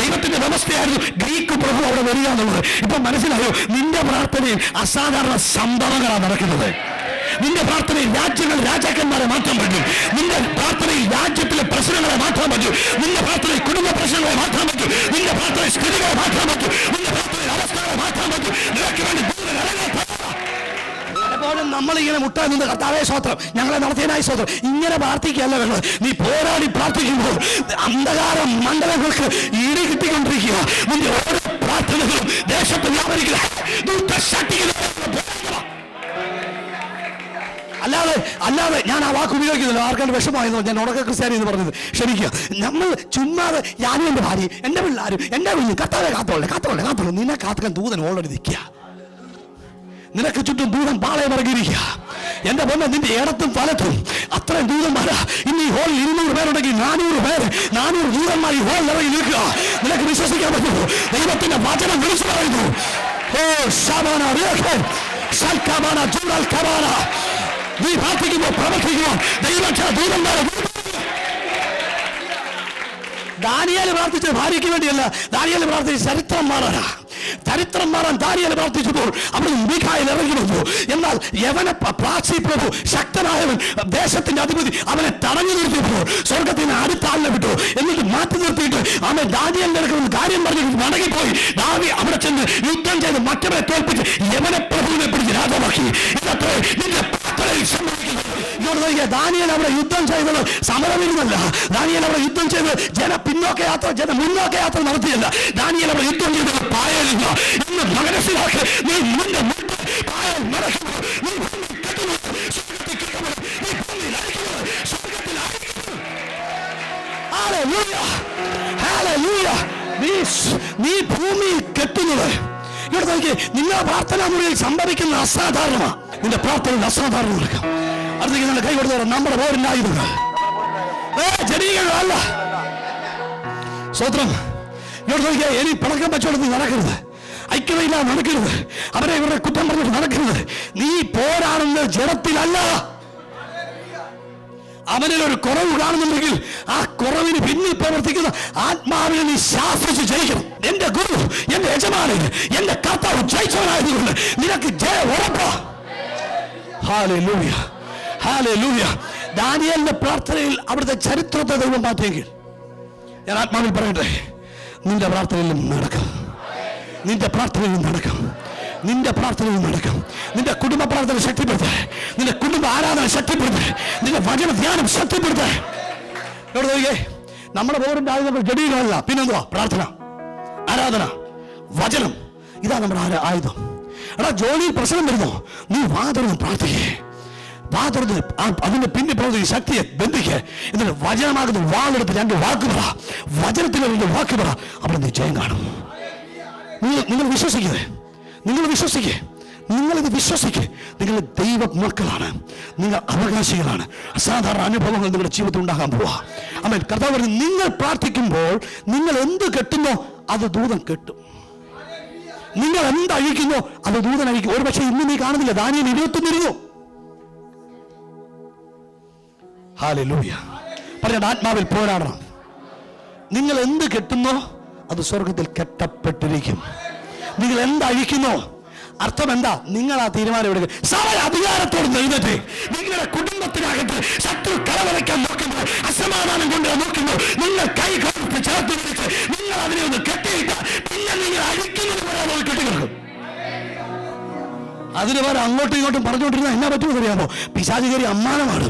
ദൈവത്തിന്റെ വ്യവസ്ഥയായിരുന്നു ഗ്രീക്ക് പ്രഭു അവിടെ വരിക എന്നുള്ളത്. ഇപ്പൊ മനസ്സിലായോ? നിന്റെ പ്രാർത്ഥനയിൽ അസാധാരണ സംഭവങ്ങളാണ് നടക്കുന്നത്. നിന്റെ പ്രാർത്ഥനയിൽ രാജ്യങ്ങൾ രാജാക്കന്മാരെ മാറ്റാൻ പറ്റും. നിന്റെ പ്രാർത്ഥനയിൽ രാജ്യത്തിലെ പ്രശ്നങ്ങളെ മാറ്റാൻ പറ്റും. നിന്റെ പ്രാർത്ഥനയിൽ കുടുംബ പ്രശ്നങ്ങളെ മാറ്റാൻ പറ്റും. നിന്റെ പ്രാർത്ഥനയിൽ സ്ഥിതികളെ മാറ്റാൻ പറ്റും. നിന്റെ പ്രാർത്ഥനയിൽ അവസ്ഥകളെ മാറ്റാൻ പറ്റും. നിനക്ക് വേണ്ടി പലപ്പോഴും നമ്മളിങ്ങനെ മുട്ടാൻ നിന്ന് കർത്താവേ സ്തോത്രം, ഞങ്ങളെ നടത്തിയതിനായി സ്തോത്രം, ഇങ്ങനെ പ്രാർത്ഥിക്കുകയല്ല വേണ്ടത്. നീ പോരാടി പ്രാർത്ഥിക്കുമ്പോൾ അന്ധകാര മണ്ഡലങ്ങൾക്ക് ഇടി കിട്ടിക്കൊണ്ടിരിക്കുക. നിന്റെ ഓരോ പ്രാർത്ഥനകളും ദേശത്ത് വ്യാപരിക്കുക. അല്ലാതെ ഞാൻ ആ വാക്ക് ഉപയോഗിക്കുന്നില്ല. ആർക്കാണ് വിഷമായെന്നോ, ഞാൻ ഉണക്ക ക്രിസ്ത്യാനി എന്ന് പറഞ്ഞത് ക്ഷമിക്കുക. നമ്മൾ ചുമ്മാതെ ഞാനും എൻ്റെ ഭാര്യ, എൻ്റെ പിള്ളേരും, എൻ്റെ കുഞ്ഞ് കർത്താവെ കാത്തോളെ. നിന്നെ കാത്തുക്കാൻ ദൂതൻ ഓൾറെഡി നിൽക്കുക. നിനക്ക് ചുറ്റും ദൂതൻ പാളയം ഇറങ്ങിയിരിക്കുക. എന്റെ പൊന്നെ, നിന്റെ ഇടത്തും തലത്തും അത്രയും ദൂതന്മാരാ. ഇനി ഈ ഹോളിൽ 200 പേരുണ്ടെങ്കിൽ 400 ദൂതന്മാർ ഈ ഹോളിൽ ഇറങ്ങി നിൽക്കുക. നിനക്ക് വിശ്വസിക്കാൻ പറ്റുമോ? ദൈവത്തിന്റെ വചനം വിളിച്ചു പറയുന്നു. ഓ ശബാന ശൽക്കബാന ജൂഡൽ കബാന. നീ പ്രാർത്ഥിക്കുമ്പോൾ പ്രവർത്തിക്കുമ്പോൾ ദൂതന്മാരെ. ദാനിയേൽ പ്രാർത്ഥിച്ചത് ഭാര്യയ്ക്ക് വേണ്ടിയല്ല. ദാനിയേൽ പ്രാർത്ഥിച്ച ചരിത്രം മാറാനാ. ചരിത്രം മാറാൻ ദാനിയേൽ പ്രാർത്ഥിച്ചപ്പോൾ അവിടെ മീഖായേൽ ഇറങ്ങി വന്നു. എന്നാൽ യവന പാർസി പ്രഭു ശക്തനായവൻ, ദേശത്തിന്റെ അധിപതി, അവനെ തടഞ്ഞു നിർത്തിയപ്പോൾ സ്വർഗത്തിന് അടുത്ത ആളിനെ വിട്ടു. എന്നിട്ട് മാറ്റി നിർത്തിയിട്ട് അവൻ ദാനിയേലിന്റെ അടുക്കൽ ഒരു കാര്യം പറഞ്ഞിട്ട് മടങ്ങിപ്പോയി. ദാവീദ് അവിടെ ചെന്ന് യുദ്ധം ചെയ്ത് മറ്റവരെ തോൽപ്പിച്ച് യവന പ്രഭുവിനെ പിടിച്ച് രാജാവാക്കി. ഇതത്രേ നിന്റെ പ്രാർത്ഥനയിൽ സംഭവിക്കുന്നത്. ദാനിയേൽ അവിടെ യുദ്ധം ചെയ്തത് സമരമില്ല. ദാനിയേൽ അവിടെ യുദ്ധം ചെയ്ത് പിന്നോക്ക യാത്ര, മുന്നോക്ക യാത്ര നടത്തിയല്ല. ദാനിയേൽ അവിടെ യുദ്ധം ചെയ്തത് പായലില്ല. ഇന്ന് മനസ്സിലാക്കി, നീ മുന്നേ പായൽ നടക്കുന്നത്, നീ നീ ഭൂമിയിൽ കെട്ടുന്നത്. ഇവിടെ നോക്കി, നിങ്ങളുടെ പ്രാർത്ഥനാ മുറിയിൽ സംഭവിക്കുന്ന അസാധാരണമാണ്. നിന്റെ പ്രാർത്ഥനയിൽ അസാധാരണ നടക്കാം. അടുത്തേക്ക് നിന്റെ കൈ കൊടുത്തവരെ നമ്മുടെ പോരിന്റെ ആയുധങ്ങൾ ജനീകളല്ല. സ്വത്രം ഇവിടെ നോക്കിയാൽ ഇനി പടക്കം വെച്ചോടത്ത് നടക്കരുത്. ഐക്യതയില്ല നടക്കരുത്. അവരെ ഇവരുടെ കുറ്റം പറഞ്ഞിട്ട് നടക്കരുത്. നീ പോരാടുന്നത് ജഡത്തിലല്ല. അവനിൽ ഒരു കുറവ് കാണുന്നുണ്ടെങ്കിൽ ആ കുറവിന് പിന്നിൽ പ്രവർത്തിക്കുന്ന ആത്മാവിനെ നീ ശാസിച്ച് ജയിക്കണം. എന്റെ ഗുരു, എന്റെ യജമാനൻ, എന്റെ കർത്താവ് ജയിച്ചവനായതുകൊണ്ട് നിനക്ക് ജയം ഉറപ്പാ. Hallelujah, hallelujah. ദാനിയേലിന്റെ പ്രാർത്ഥനയിൽ അവിടുത്തെ ചരിത്രത്തെ ദൈവം മാറ്റിയെങ്കിൽ ഞാൻ ആത്മാവിൽ പറയട്ടെ, നിന്റെ പ്രാർത്ഥനയിലും നടക്കാം. നിന്റെ പ്രാർത്ഥനയിലും നടക്കാം. നിന്റെ പ്രാർത്ഥനയിൽ നടക്കും. നിന്റെ കുടുംബ പ്രാർത്ഥന ശക്തിപ്പെടുത്തേ. നിന്റെ കുടുംബ ആരാധന ശക്തിപ്പെടുത്തേ. നിന്റെ വചന ധ്യാനം ശക്തിപ്പെടുത്തേ. എവിടെ നോക്കിയേ, നമ്മുടെ പോരിന്റെ ആയുധങ്ങൾ ജഡീകളല്ല, പിന്നെന്തുവാ? പ്രാർത്ഥന, ആരാധന, വചനം. ഇതാ നമ്മുടെ ആയുധം. എടാ, ജോലിയിൽ പ്രശ്നം വരുന്നോ? നീ വാതുറന്ന് പ്രാർത്ഥിക്കേ. വാതുറന്ന് അതിന്റെ പിന്നിൽ പ്രവർത്തിക്കുന്ന ശക്തിയെ ബന്ധിക്കേ. എന്നിട്ട് വചനമാകുന്ന വാളെടുത്ത് 2 വാക്ക് പറ. വചനത്തിന് 2 വാക്ക് പറ. അവിടെ നീ ജയം കാണും. നിങ്ങൾ വിശ്വസിക്കേ. നിങ്ങളിത് വിശ്വസിക്കേ. നിങ്ങൾ ദൈവ മക്കളാണ്. നിങ്ങൾ അവകാശികളാണ്. അസാധാരണ അനുഭവങ്ങൾ നിങ്ങളുടെ ജീവിതത്തിൽ ഉണ്ടാകാൻ പോവാ. ആമേൻ. കർത്താവ് പറഞ്ഞു, നിങ്ങൾ പ്രാർത്ഥിക്കുമ്പോൾ നിങ്ങൾ എന്ത് കെട്ടുന്നോ അത് ദൂതൻ കെട്ടും. നിങ്ങൾ എന്തഴിക്കുന്നോ അത് ദൂതൻ അഴിക്കും. ഒരു പക്ഷേ ഇന്ന് നീ കാണുന്നില്ല, ദാനിയേൽ 21 ഇരുന്നു. ഹല്ലേലൂയ. പറഞ്ഞ ആത്മാവിൽ പോരാടണം. നിങ്ങൾ എന്ത് കെട്ടുന്നോ അത് സ്വർഗത്തിൽ കെട്ടപ്പെട്ടിരിക്കും. നിങ്ങൾ എന്തഴിക്കുന്നോ അർത്ഥം എന്താ? നിങ്ങൾ ആ തീരുമാനം എടുക്കുക. സഭ അധികാരത്തോട് എഴുന്നേറ്റ് നിങ്ങളുടെ കുടുംബത്തിനകത്ത് ശത്രു കലവറയ്ക്കാൻ നോക്കുമ്പോൾ, അസമാധാനം കൊണ്ടുവരാൻ നോക്കുമ്പോൾ, നിങ്ങൾ കൈ കോർത്ത് ചേർത്ത് പിടിച്ച് നിങ്ങൾ അതിനെ ഒന്ന് കെട്ടിയിട്ട് പിന്നെ നിങ്ങൾ അഴിക്കുന്നത് പോലെ കെട്ടിക്കിടക്കും. അതിന് പേര് അങ്ങോട്ടും ഇങ്ങോട്ടും പറഞ്ഞുകൊണ്ടിരുന്ന എന്നാ പറ്റുമെന്ന് അറിയാമോ? പിശാച് കയറി അമ്മാനമാണ്.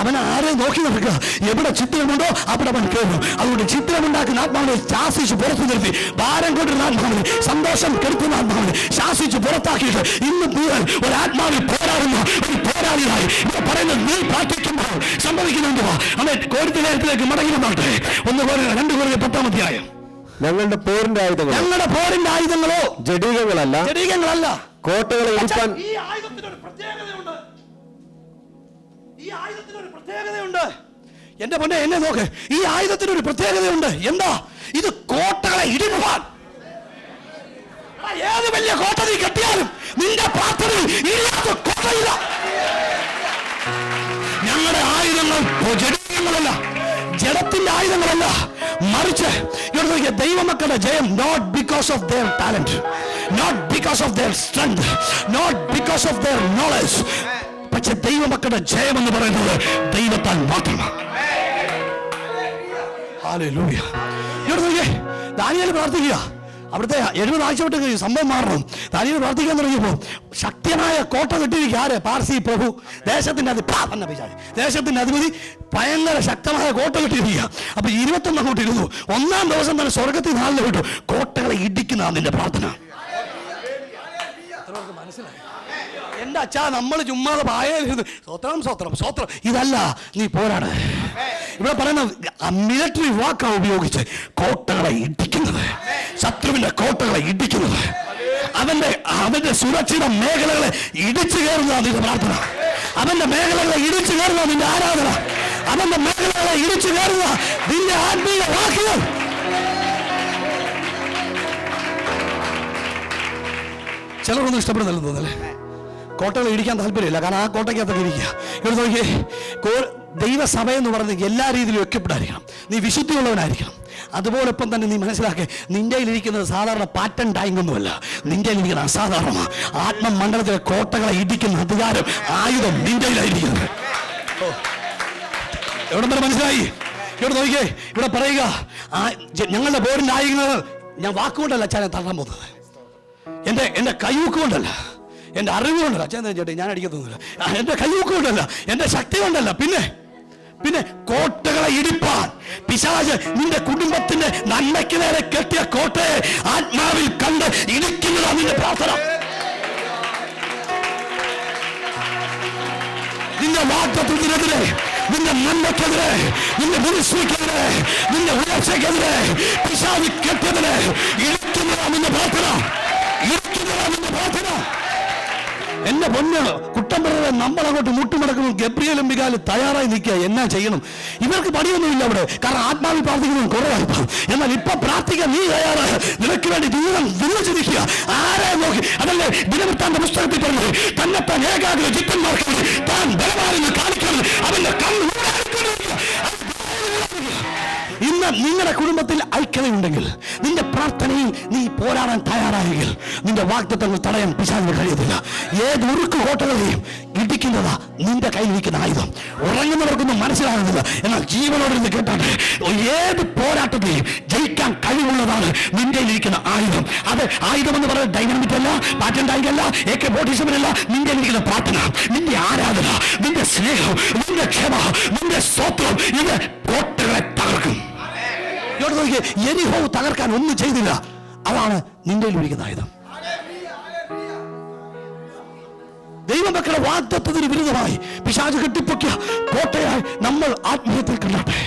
അവൻ ആരെ നോക്കി നടക്കുക? എവിടെ ചിത്രമുണ്ടോ അവിടെ അവൻ കയറും. അതുകൊണ്ട് ചിത്രമുണ്ടാക്കുന്ന ആത്മാവിനെ ശാസിച്ച് പുറത്തു നിർത്തി, ഭാരം കൊണ്ടിരുന്ന ആത്മാവിനെ, സന്തോഷം കെടുത്തുന്ന ആത്മാവിനെ ശാസിച്ച് പുറത്താക്കിയിട്ട് ഇന്ന് മുഴുവൻ ഒരു ആത്മാവിൽ പോരാടുന്ന ഒരു പോരാളിയായി ഇവിടെ പറയുന്നത് നീ പ്രാർത്ഥിക്കുമ്പോൾ സംഭവിക്കുന്നുണ്ടോ? അവൻ കോരിത്തിലേക്ക് മടങ്ങി വന്നാട്ടെ. 1 Corinthians 2 Corinthians 10 അധ്യായം. ഞങ്ങളുടെ പോരിന്റെ ആയുധങ്ങളോ ജഡീകങ്ങളല്ല കോട്ടകളെ ഇടിപ്പാൻ. ഈ ആയുധത്തിനൊരു പ്രത്യേകതയുണ്ട്. ഈ ആയുധത്തിനൊരു പ്രത്യേകതയുണ്ട്. എന്റെ പൊന്നെ, എന്നെ നോക്ക്. ഈ ആയുധത്തിനൊരു പ്രത്യേകതയുണ്ട്. എന്താ? ഇത് കോട്ടകളെ ഇടിപ്പാൻ. ഏത് വലിയ കോട്ട നീ കെട്ടിയാലും നിന്റെ പ്രാർത്ഥനയിൽ ഇല്ലാത്ത കോട്ടയില്ല. ഞങ്ങളുടെ ആയുധങ്ങൾ ജഡീകങ്ങളല്ല, ജഡത്തിന്റെ ആയുധങ്ങളല്ല, മറിച്ച് ദൈവമക്കളുടെ ജയം not because of their talent, not because of their strength, not because of their knowledge, പക്ഷെ ദൈവമക്കളുടെ ജയം എന്ന് പറയുന്നത് ദൈവത്താൽ മാത്രമാണ്. ഹല്ലേലൂയ. ദാനിയേൽ പ്രാർത്ഥിക്കുക, അവിടുത്തെ 70 ആഴ്ച വിട്ട് സംഭവം മാറണം. ദാനിയേൽ പ്രാർത്ഥിക്കാൻ തുടങ്ങിയപ്പോൾ ശക്തമായ കോട്ട കെട്ടിയിരിക്കുക. ആര്? പാർസി പ്രഭു, ദേശത്തിന്റെ ദേശത്തിന്റെ അധിപതി ഭയങ്കര ശക്തമായ കോട്ട കെട്ടിയിരിക്കുക. അപ്പൊ 21 അങ്ങോട്ട് ഇരുന്നു. 1-ാം ദിവസം തന്നെ സ്വർഗത്തിൽ 4 വിട്ടു. കോട്ടകളെ ഇടിക്കുന്ന നിന്റെ പ്രാർത്ഥന. മനസ്സിലായി? എന്റെ അച്ഛാ, നമ്മൾ ചുമ്മാതെ പായരുത്. സ്വത്രം ഇതല്ല, നീ പോരാട്. ഇവിടെ പറയുന്ന മിലിറ്ററി വാക്കാണ് ഉപയോഗിച്ച് കോട്ടകളെ ഇടിക്കുന്നത്, ശത്രുവിന്റെ കോട്ടകളെ ഇടിക്കുന്നത്, അവന്റെ സുരക്ഷിത മേഖലകളെ ഇടിച്ചു കയറുന്ന നിന്റെ പ്രാർത്ഥന, അവന്റെ മേഖലകളെ ഇടിച്ചു കയറുന്ന നിന്റെ ആരാധന, അവന്റെ മേഖലകളെ ഇടിച്ചു കയറുന്ന നിന്റെ ആത്മീയ വാക്കുകൾ. ചിലരൊന്നും ഇഷ്ടപ്പെടുന്നില്ലെന്ന് തോന്നല്ലേ? കോട്ടകൾ ഇടിക്കാൻ താല്പര്യമില്ല, കാരണം ആ കോട്ടയ്ക്കകത്തൊക്കെ ഇരിക്കുക. ഇവിടെ നോക്കിയേ, ദൈവസഭ എന്ന് പറയുന്നത് എല്ലാ രീതിയിലും എക്യുപ്ഡായിരിക്കണം. നീ വിശുദ്ധിയുള്ളവനായിരിക്കണം. അതുപോലെ ഇപ്പം തന്നെ നീ മനസ്സിലാക്കി, നിന്റെ ഇരിക്കുന്നത് സാധാരണ പാറ്റൻ ടാങ്കൊന്നുമല്ല, നിന്റെ ഇരിക്കുന്ന അസാധാരണമാണ്. ആത്മമണ്ഡലത്തിലെ കോട്ടകളെ ഇടിക്കുന്ന അധികാരം, ആയുധം നിന്റെ ഇരിക്കുന്നത്. എവിടെ വരെ മനസ്സിലായി? ഇവിടെ നോക്കിയേ, ഇവിടെ പറയുക, ഞങ്ങളുടെ പോരിന്റെ ആയുധങ്ങൾ ഞാൻ വാക്കുകൊണ്ടല്ല അച്ഛനെ തള്ളാൻ പോകുന്നത്, എന്റെ കൈവക്കുകൊണ്ടല്ല, എന്റെ അറിവ് കൊണ്ടല്ല. അച്ഛൻ ചേട്ടാ ഞാൻ അടിക്കത്തൊന്നുമില്ല. എന്റെ കൈവക്ക് കൊണ്ടല്ല, എന്റെ ശക്തി കൊണ്ടല്ല, പിന്നെ കോട്ടകളെ ഇടിപ്പാൻ പിശാച് നിന്റെ കുടുംബത്തിന്റെ നന്മയ്ക്ക് നേരെ കെട്ടിയ കോട്ടയെ ആത്മാവിൽ കണ്ട് ഇടിക്കുന്നതാണ് നിന്റെ പ്രാർത്ഥന. നിന്റെ വാഗ്ദത്തത്തിനെതിരെ, നിന്റെ നന്മയ്ക്കെതിരെ, നിന്റെ മിനിസ്ട്രിക്കെതിരെ, നിന്റെ ഉയർച്ചയ്ക്കെതിരെ പിശാച് കെട്ടിയതിനെ ഇടിക്കുന്നതാണ് നിന്റെ പ്രാർത്ഥന. എന്റെ പൊന്ന് കുട്ടം പറഞ്ഞത് നമ്മൾ അങ്ങോട്ട് മുട്ടുമടക്കുന്നു. ഗബ്രിയേലും മികാലും തയ്യാറായി നിൽക്കുക. എന്നാ ചെയ്യണം? ഇവർക്ക് പണിയൊന്നുമില്ല അവിടെ, കാരണം ആത്മാവിൽ പ്രാർത്ഥിക്കുന്നത് കുറവായിപ്പോ. എന്നാൽ ഇപ്പൊ പ്രാർത്ഥിക്കാൻ നീ തയ്യാറായ, നിനക്ക് വേണ്ടി ദൂരം വിളിച്ചിരിക്കുക. ആരെ നോക്കി? അതല്ലേ ദിനവൃത്താന്ത പുസ്തകത്തിൽ പറഞ്ഞത്, തന്നെത്താൻ ഏകാഗ്ര ചിത്തന്മാർക്ക് താൻ ബലമാണെന്ന് കാണിക്കണം. അവന്റെ കണ്ണ് ഇന്ന് നിങ്ങളുടെ കുടുംബത്തിൽ ഐക്യതയുണ്ടെങ്കിൽ, നിന്റെ പ്രാർത്ഥനയിൽ നീ പോരാടാൻ തയ്യാറായെങ്കിൽ, നിന്റെ വാഗ്ദത്തങ്ങൾ തടയാൻ പിശാചിന് കഴിയത്തില്ല. ഏത് ഉരുക്ക് കോട്ടകളെയും ഇടിക്കുന്നതാ നിന്റെ കയ്യിലിരിക്കുന്ന ആയുധം. ഉറങ്ങുന്നവർക്കൊന്നും മനസ്സിലാകുന്നില്ല, എന്നാൽ ജീവനോടിരുന്ന് കേട്ടാട്ടെ, ഏത് പോരാട്ടത്തെയും ജയിക്കാൻ കഴിവുള്ളതാണ് നിന്റെ ഇരിക്കുന്ന ആയുധം. അത് ആയുധം എന്ന് പറയുന്നത് ഡൈനാമിക് അല്ല, പാറ്റൻ ടാങ്ക് അല്ല, AK-47 അല്ല. നിന്റെ ഇരിക്കുന്ന പ്രാർത്ഥന, നിന്റെ ആരാധന, നിന്റെ സ്നേഹം, നിന്റെ ക്ഷമ, നിന്റെ സ്തോത്രം, ഇത് കോട്ടകളെ തകർക്കും. യെരിഹോ തകർക്കാൻ ഒന്നും ചെയ്തില്ല. അതാണ് നിന്റെ ഇരിക്കുന്ന ആയുധം. ദൈവമക്കളുടെ വാഗ്ദത്തത്തിന് വിരുദ്ധമായി പിശാച് കെട്ടിപ്പൊക്കിയ കോട്ടയായി നമ്മൾ ആത്മീയത്തിൽ കണ്ടാട്ടെ.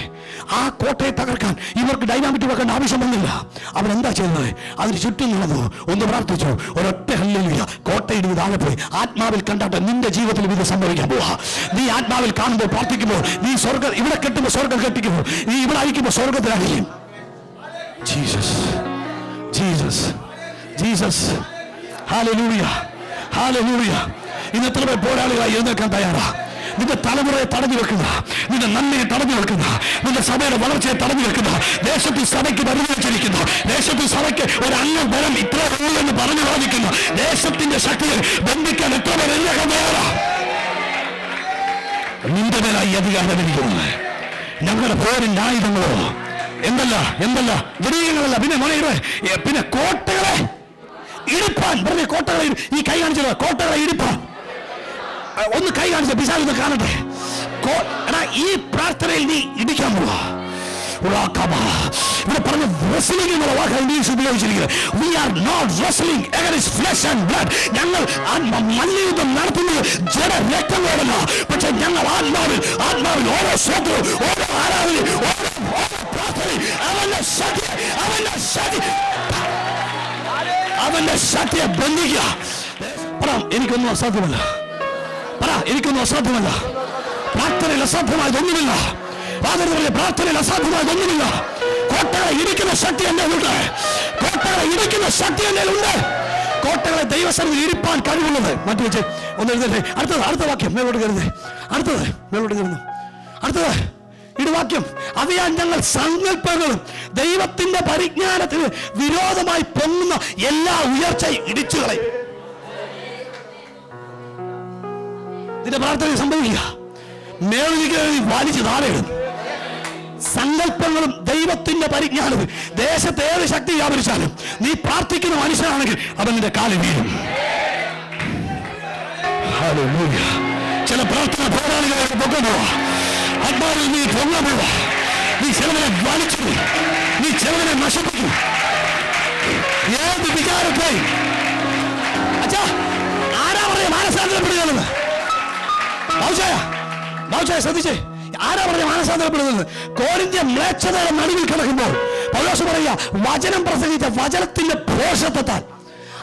ആ കോട്ടയെ തകർക്കാൻ ഇവർക്ക് ഡൈനാമിറ്റ് വെക്കേണ്ട ആവശ്യം വന്നില്ല. അവൻ എന്താ ചെയ്യുന്നത്? അതിന് ചുറ്റും നടന്നു, ഒന്ന് പ്രാർത്ഥിച്ചു, ഒരൊറ്റ ഹല്ലേലൂയ, കോട്ടയിടുന്ന താഴെ പോയി. ആത്മാവിൽ കണ്ടാട്ടെ നിന്റെ ജീവിതത്തിൽ ഇത് സംഭവിക്കാൻ പോവാ. നീ ആത്മാവിൽ കാണുമ്പോൾ, പ്രാർത്ഥിക്കുമ്പോൾ, നീ സ്വർഗ്ഗം ഇവിടെ കെട്ടുമ്പോൾ സ്വർഗ്ഗം കെട്ടിക്കുമ്പോൾ, നീ ഇവിടെ അയക്കുമ്പോൾ സ്വർഗ്ഗത്തിലായിരിക്കും. Jesus, Jesus, Jesus. Hallelujah, hallelujah. ഇന്ന് എത്ര പേർ പോരാളികളായി എഴുന്നേൽക്കാൻ തയ്യാറാ? നിന്റെ തലമുറയെ തടഞ്ഞു വെക്കുന്ന, നിന്റെ നന്മയെ തടഞ്ഞു വെക്കുന്ന, നിന്റെ സഭയുടെ വളർച്ചയെ തടഞ്ഞു വെക്കുന്ന, ദേശത്ത് സഭയ്ക്ക് പരിഗണിച്ചിരിക്കുന്ന, ദേശത്ത് സഭയ്ക്ക് ഒരു അംഗം ബലം ഇത്ര ഉള്ളെന്ന് പറഞ്ഞു വാദിക്കുന്ന ദേശത്തിന്റെ ശക്തിയെ ബന്ധിക്കാൻ എത്ര പേർ എഴുന്നേൽക്കാൻ തയ്യാറാ? നിന്റെ മേലായി അധികാരമിരിക്കുന്നത്. ഞങ്ങളുടെ പോരിന്റെ ആയുധങ്ങളോ എന്തല്ല ജനീയങ്ങളല്ല, പിന്നെ മോനയുടെ പിന്നെ കോട്ടകളെ ഇടിപ്പാൻ പറഞ്ഞ കോട്ടകളെ ഈ കൈ കാണിച്ചത് കോട്ടകളെ ഇടിപ്പാൻ. ഒന്ന് കൈ കാണിച്ച പിശാചിനെ കാണട്ടെ. എടാ ഈ പ്രാർത്ഥനയിൽ നീ ഇടിക്കാൻ പോവാ. ഇവിടെ പറഞ്ഞ wrestling എന്നുള്ള വാക്ക് ഇംഗ്ലീഷ് ഉപയോഗിച്ചിരിക്കുന്നത്. We are not wrestling against flesh and blood. ഞങ്ങൾ മല്ലയുദ്ധം നടത്തുന്നത് ജഡരക്തങ്ങളോടല്ല, പക്ഷെ ഞങ്ങൾ ആത്മാവിൽ ഓരോ ശത്രു, ഓരോ ആരാധന, ഓരോ പ്രാർത്ഥന അവന്റെ ശക്തിയെ ബന്ധിക്കുക. പറ, എനിക്കൊന്നും അസാധ്യമല്ല. പറ, എനിക്കൊന്നും അസാധ്യമല്ല. പ്രാർത്ഥനയിൽ അസാധ്യമായതൊന്നുമില്ല. പ്രാർത്ഥനയിൽ അസാധ്യമായതൊന്നുമില്ല. കോട്ടകളെ ഇടിക്കുന്ന ശക്തി എന്നെ ഉണ്ട്. കോട്ടകളെ ഇടിക്കുന്ന ശക്തി എന്നെ ഉണ്ട്. കോട്ടകളെ ദൈവസന്നിധിയിൽ ഇടിപ്പാൻ കഴിവുള്ളത്. മറ്റു വെച്ച് ഒന്ന് എഴുതട്ടെ. അടുത്ത വാക്യം മേലോട്ട് കയറുന്നത്. മേലോട്ട് കയറുന്നു. അടുത്തത് ഇടുവാക്യം. അവയാൽ ഞങ്ങൾ സങ്കല്പങ്ങളും ദൈവത്തിന്റെ പരിജ്ഞാനത്തിന് വിരോധമായി പൊങ്ങുന്ന എല്ലാ ഉയർച്ചയും ഇടിച്ചു കളയും. ഇതിന്റെ പ്രാർത്ഥന സംഭവിക്കുക. മേളിലേക്ക് വലിച്ചു താഴെയിടും. സങ്കല്പങ്ങളും ദൈവത്തിന്റെ പരിജ്ഞാനവും. ദേശത്ത് ഏത് ശക്തി വ്യാപരിച്ചാലും നീ പ്രാർത്ഥിക്കുന്ന മനുഷ്യനാണെങ്കിൽ അവൻ നിന്റെ കാലിൽ വീഴും. ചില പ്രാർത്ഥന പോരാളികളെ പൊങ്ങുമ്പോ ആത്മാവിൽ നീ പൊങ്ങുമ്പോ നീ ചിലവനെ വലിച്ചു, നീ ചിലവനെ നശിപ്പിക്കും. ഏത് വികാരത്തെ അച്ഛാ ആരാ പറയാ മാനസാന്തരപ്പെടുകയാണെന്ന്? ബാബുച്ചായ ശ്രദ്ധിച്ചേ. ആരാ പറഞ്ഞ മാനസാന്തരപ്പെടുന്നത്? കോരിന്ത്യ മ്ലേച്ഛതയുടെ നടുവിൽ കിടക്കുമ്പോൾ പൗലോസ് പറയുക, വചനം പ്രസംഗിച്ച വചനത്തിന്റെ പോഷത്വത്താൽ.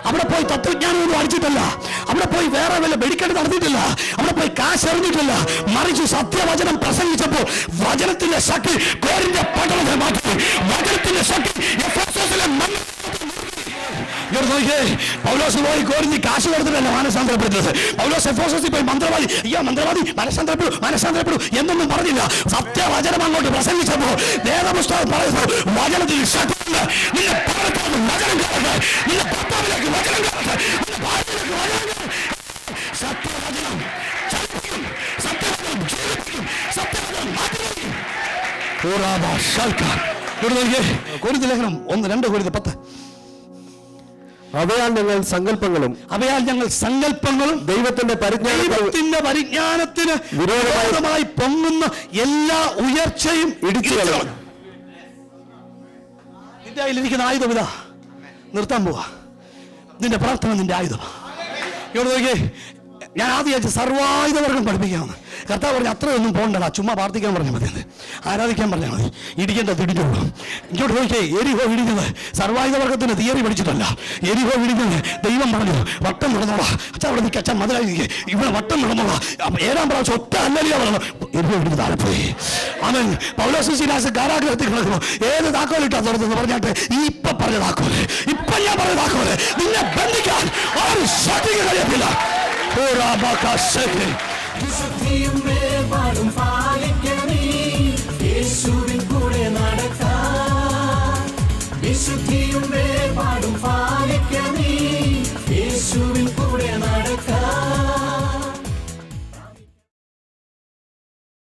അവിടെ പോയി തത്വജ്ഞാനമൊന്നും അടിച്ചിട്ടില്ല, അവിടെ പോയി വേറെ വല്ല വെടിക്കെട്ട് നടത്തിയിട്ടില്ല, അവിടെ പോയി കാശ് എറിഞ്ഞിട്ടില്ല. മറിച്ച് സത്യവചനം പ്രസംഗിച്ചപ്പോൾ വചനത്തിന്റെ ശക്തി കോരിന്ത്യ പട്ടണത്തെ മാറ്റി. വചനത്തിന്റെ ശക്തി പൗലോസ് പോയി കോരിന്തി കാശ് കൊടുത്തിട്ടല്ല മാനസാന്തരപ്പെടുന്നത്. പൗലോസ് എഫേസോസിൽ പോയി മന്ത്രവാദി മനസ്സാന്തരപ്പെടും എന്നൊന്നും പറഞ്ഞില്ല. സത്യവചനം അങ്ങോട്ട് പ്രസംഗിച്ചപ്പോൾ വേദപുസ്തകം പറയുന്നു, വചനത്തിൽ ശക്തിയുണ്ട്. നിന്റെ ഭവനത്തിലേക്ക് വചനം കയറട്ടെ, നിന്റെ ഭർത്താവിലേക്ക് വചനം കയറട്ടെ, നിന്റെ ഭാര്യയിലേക്ക് വചനം കയറട്ടെ. സത്യവചനം ചലിപ്പിക്കും, സത്യവചനം ജീവിപ്പിക്കും, സത്യവചനം മാറ്റിവെക്കും. കൊരിന്ത്യർ ലേഖനം 1-2 കൊരിന്ത്യർ 10. അവയാൽ ഞങ്ങൾ സങ്കല്പങ്ങളും ദൈവത്തിന്റെ പരിജ്ഞാനത്തിന് വിരോധമായി പൊങ്ങുന്ന എല്ലാ ഉയർച്ചയും ഇടിച്ചു കളയും. നിന്റെ കയ്യിലിരിക്കുന്ന ആയുധം ഇതാ. നിർത്താൻ പോവാ. നിന്റെ പ്രാർത്ഥന നിന്റെ ആയുധം. ഇവിടെ നോക്കിയേ, ഞാൻ ആദ്യം സർവായുധവർഗം പഠിപ്പിക്കാമെന്ന്. കർത്താവ് പറഞ്ഞ അത്രയൊന്നും പോകണ്ടടാ, ചുമ്മാ പ്രാർത്ഥിക്കാൻ പറഞ്ഞാൽ മതി, ആരാധിക്കാൻ പറഞ്ഞാൽ മതി, ഇടിക്കേണ്ടത് ഇടിഞ്ഞോളൂ. ഇങ്ങോട്ട് നോക്കിയേ, എരിഹോ ഇടിഞ്ഞത് സർവായുധവർഗത്തിന് തിയറി പഠിച്ചിട്ടല്ല. എരിഹോ ഇടിഞ്ഞത് ദൈവം പറഞ്ഞു, വട്ടം നടന്നോളാ. അച്ഛാ അവിടെ നിൽക്കുക, അച്ഛൻ മതിലായി ഇവിടെ വട്ടം നടന്നോളാ. 7-ാം പ്രാവശ്യം ഒറ്റ അല്ലലിയാ പറഞ്ഞു. എരിഹോ ഇടിഞ്ഞ് താഴെ പോയി. അവൻ പൗലോസ് ശീലാസ് കാരാഗ്രഹത്തിൽ കിടക്കുന്നു. ഏത് താക്കോലിട്ടാ തുറന്നെന്ന് പറഞ്ഞാട്ട് ഇപ്പൊ പറഞ്ഞ താക്കോല്, ഇപ്പൊ ഞാൻ പറഞ്ഞ താക്കോല് നിന്നെ ബന്ധിക്കാൻ ആരും ശക്തിക്ക് കഴിയത്തില്ല. Oh, Rabaka,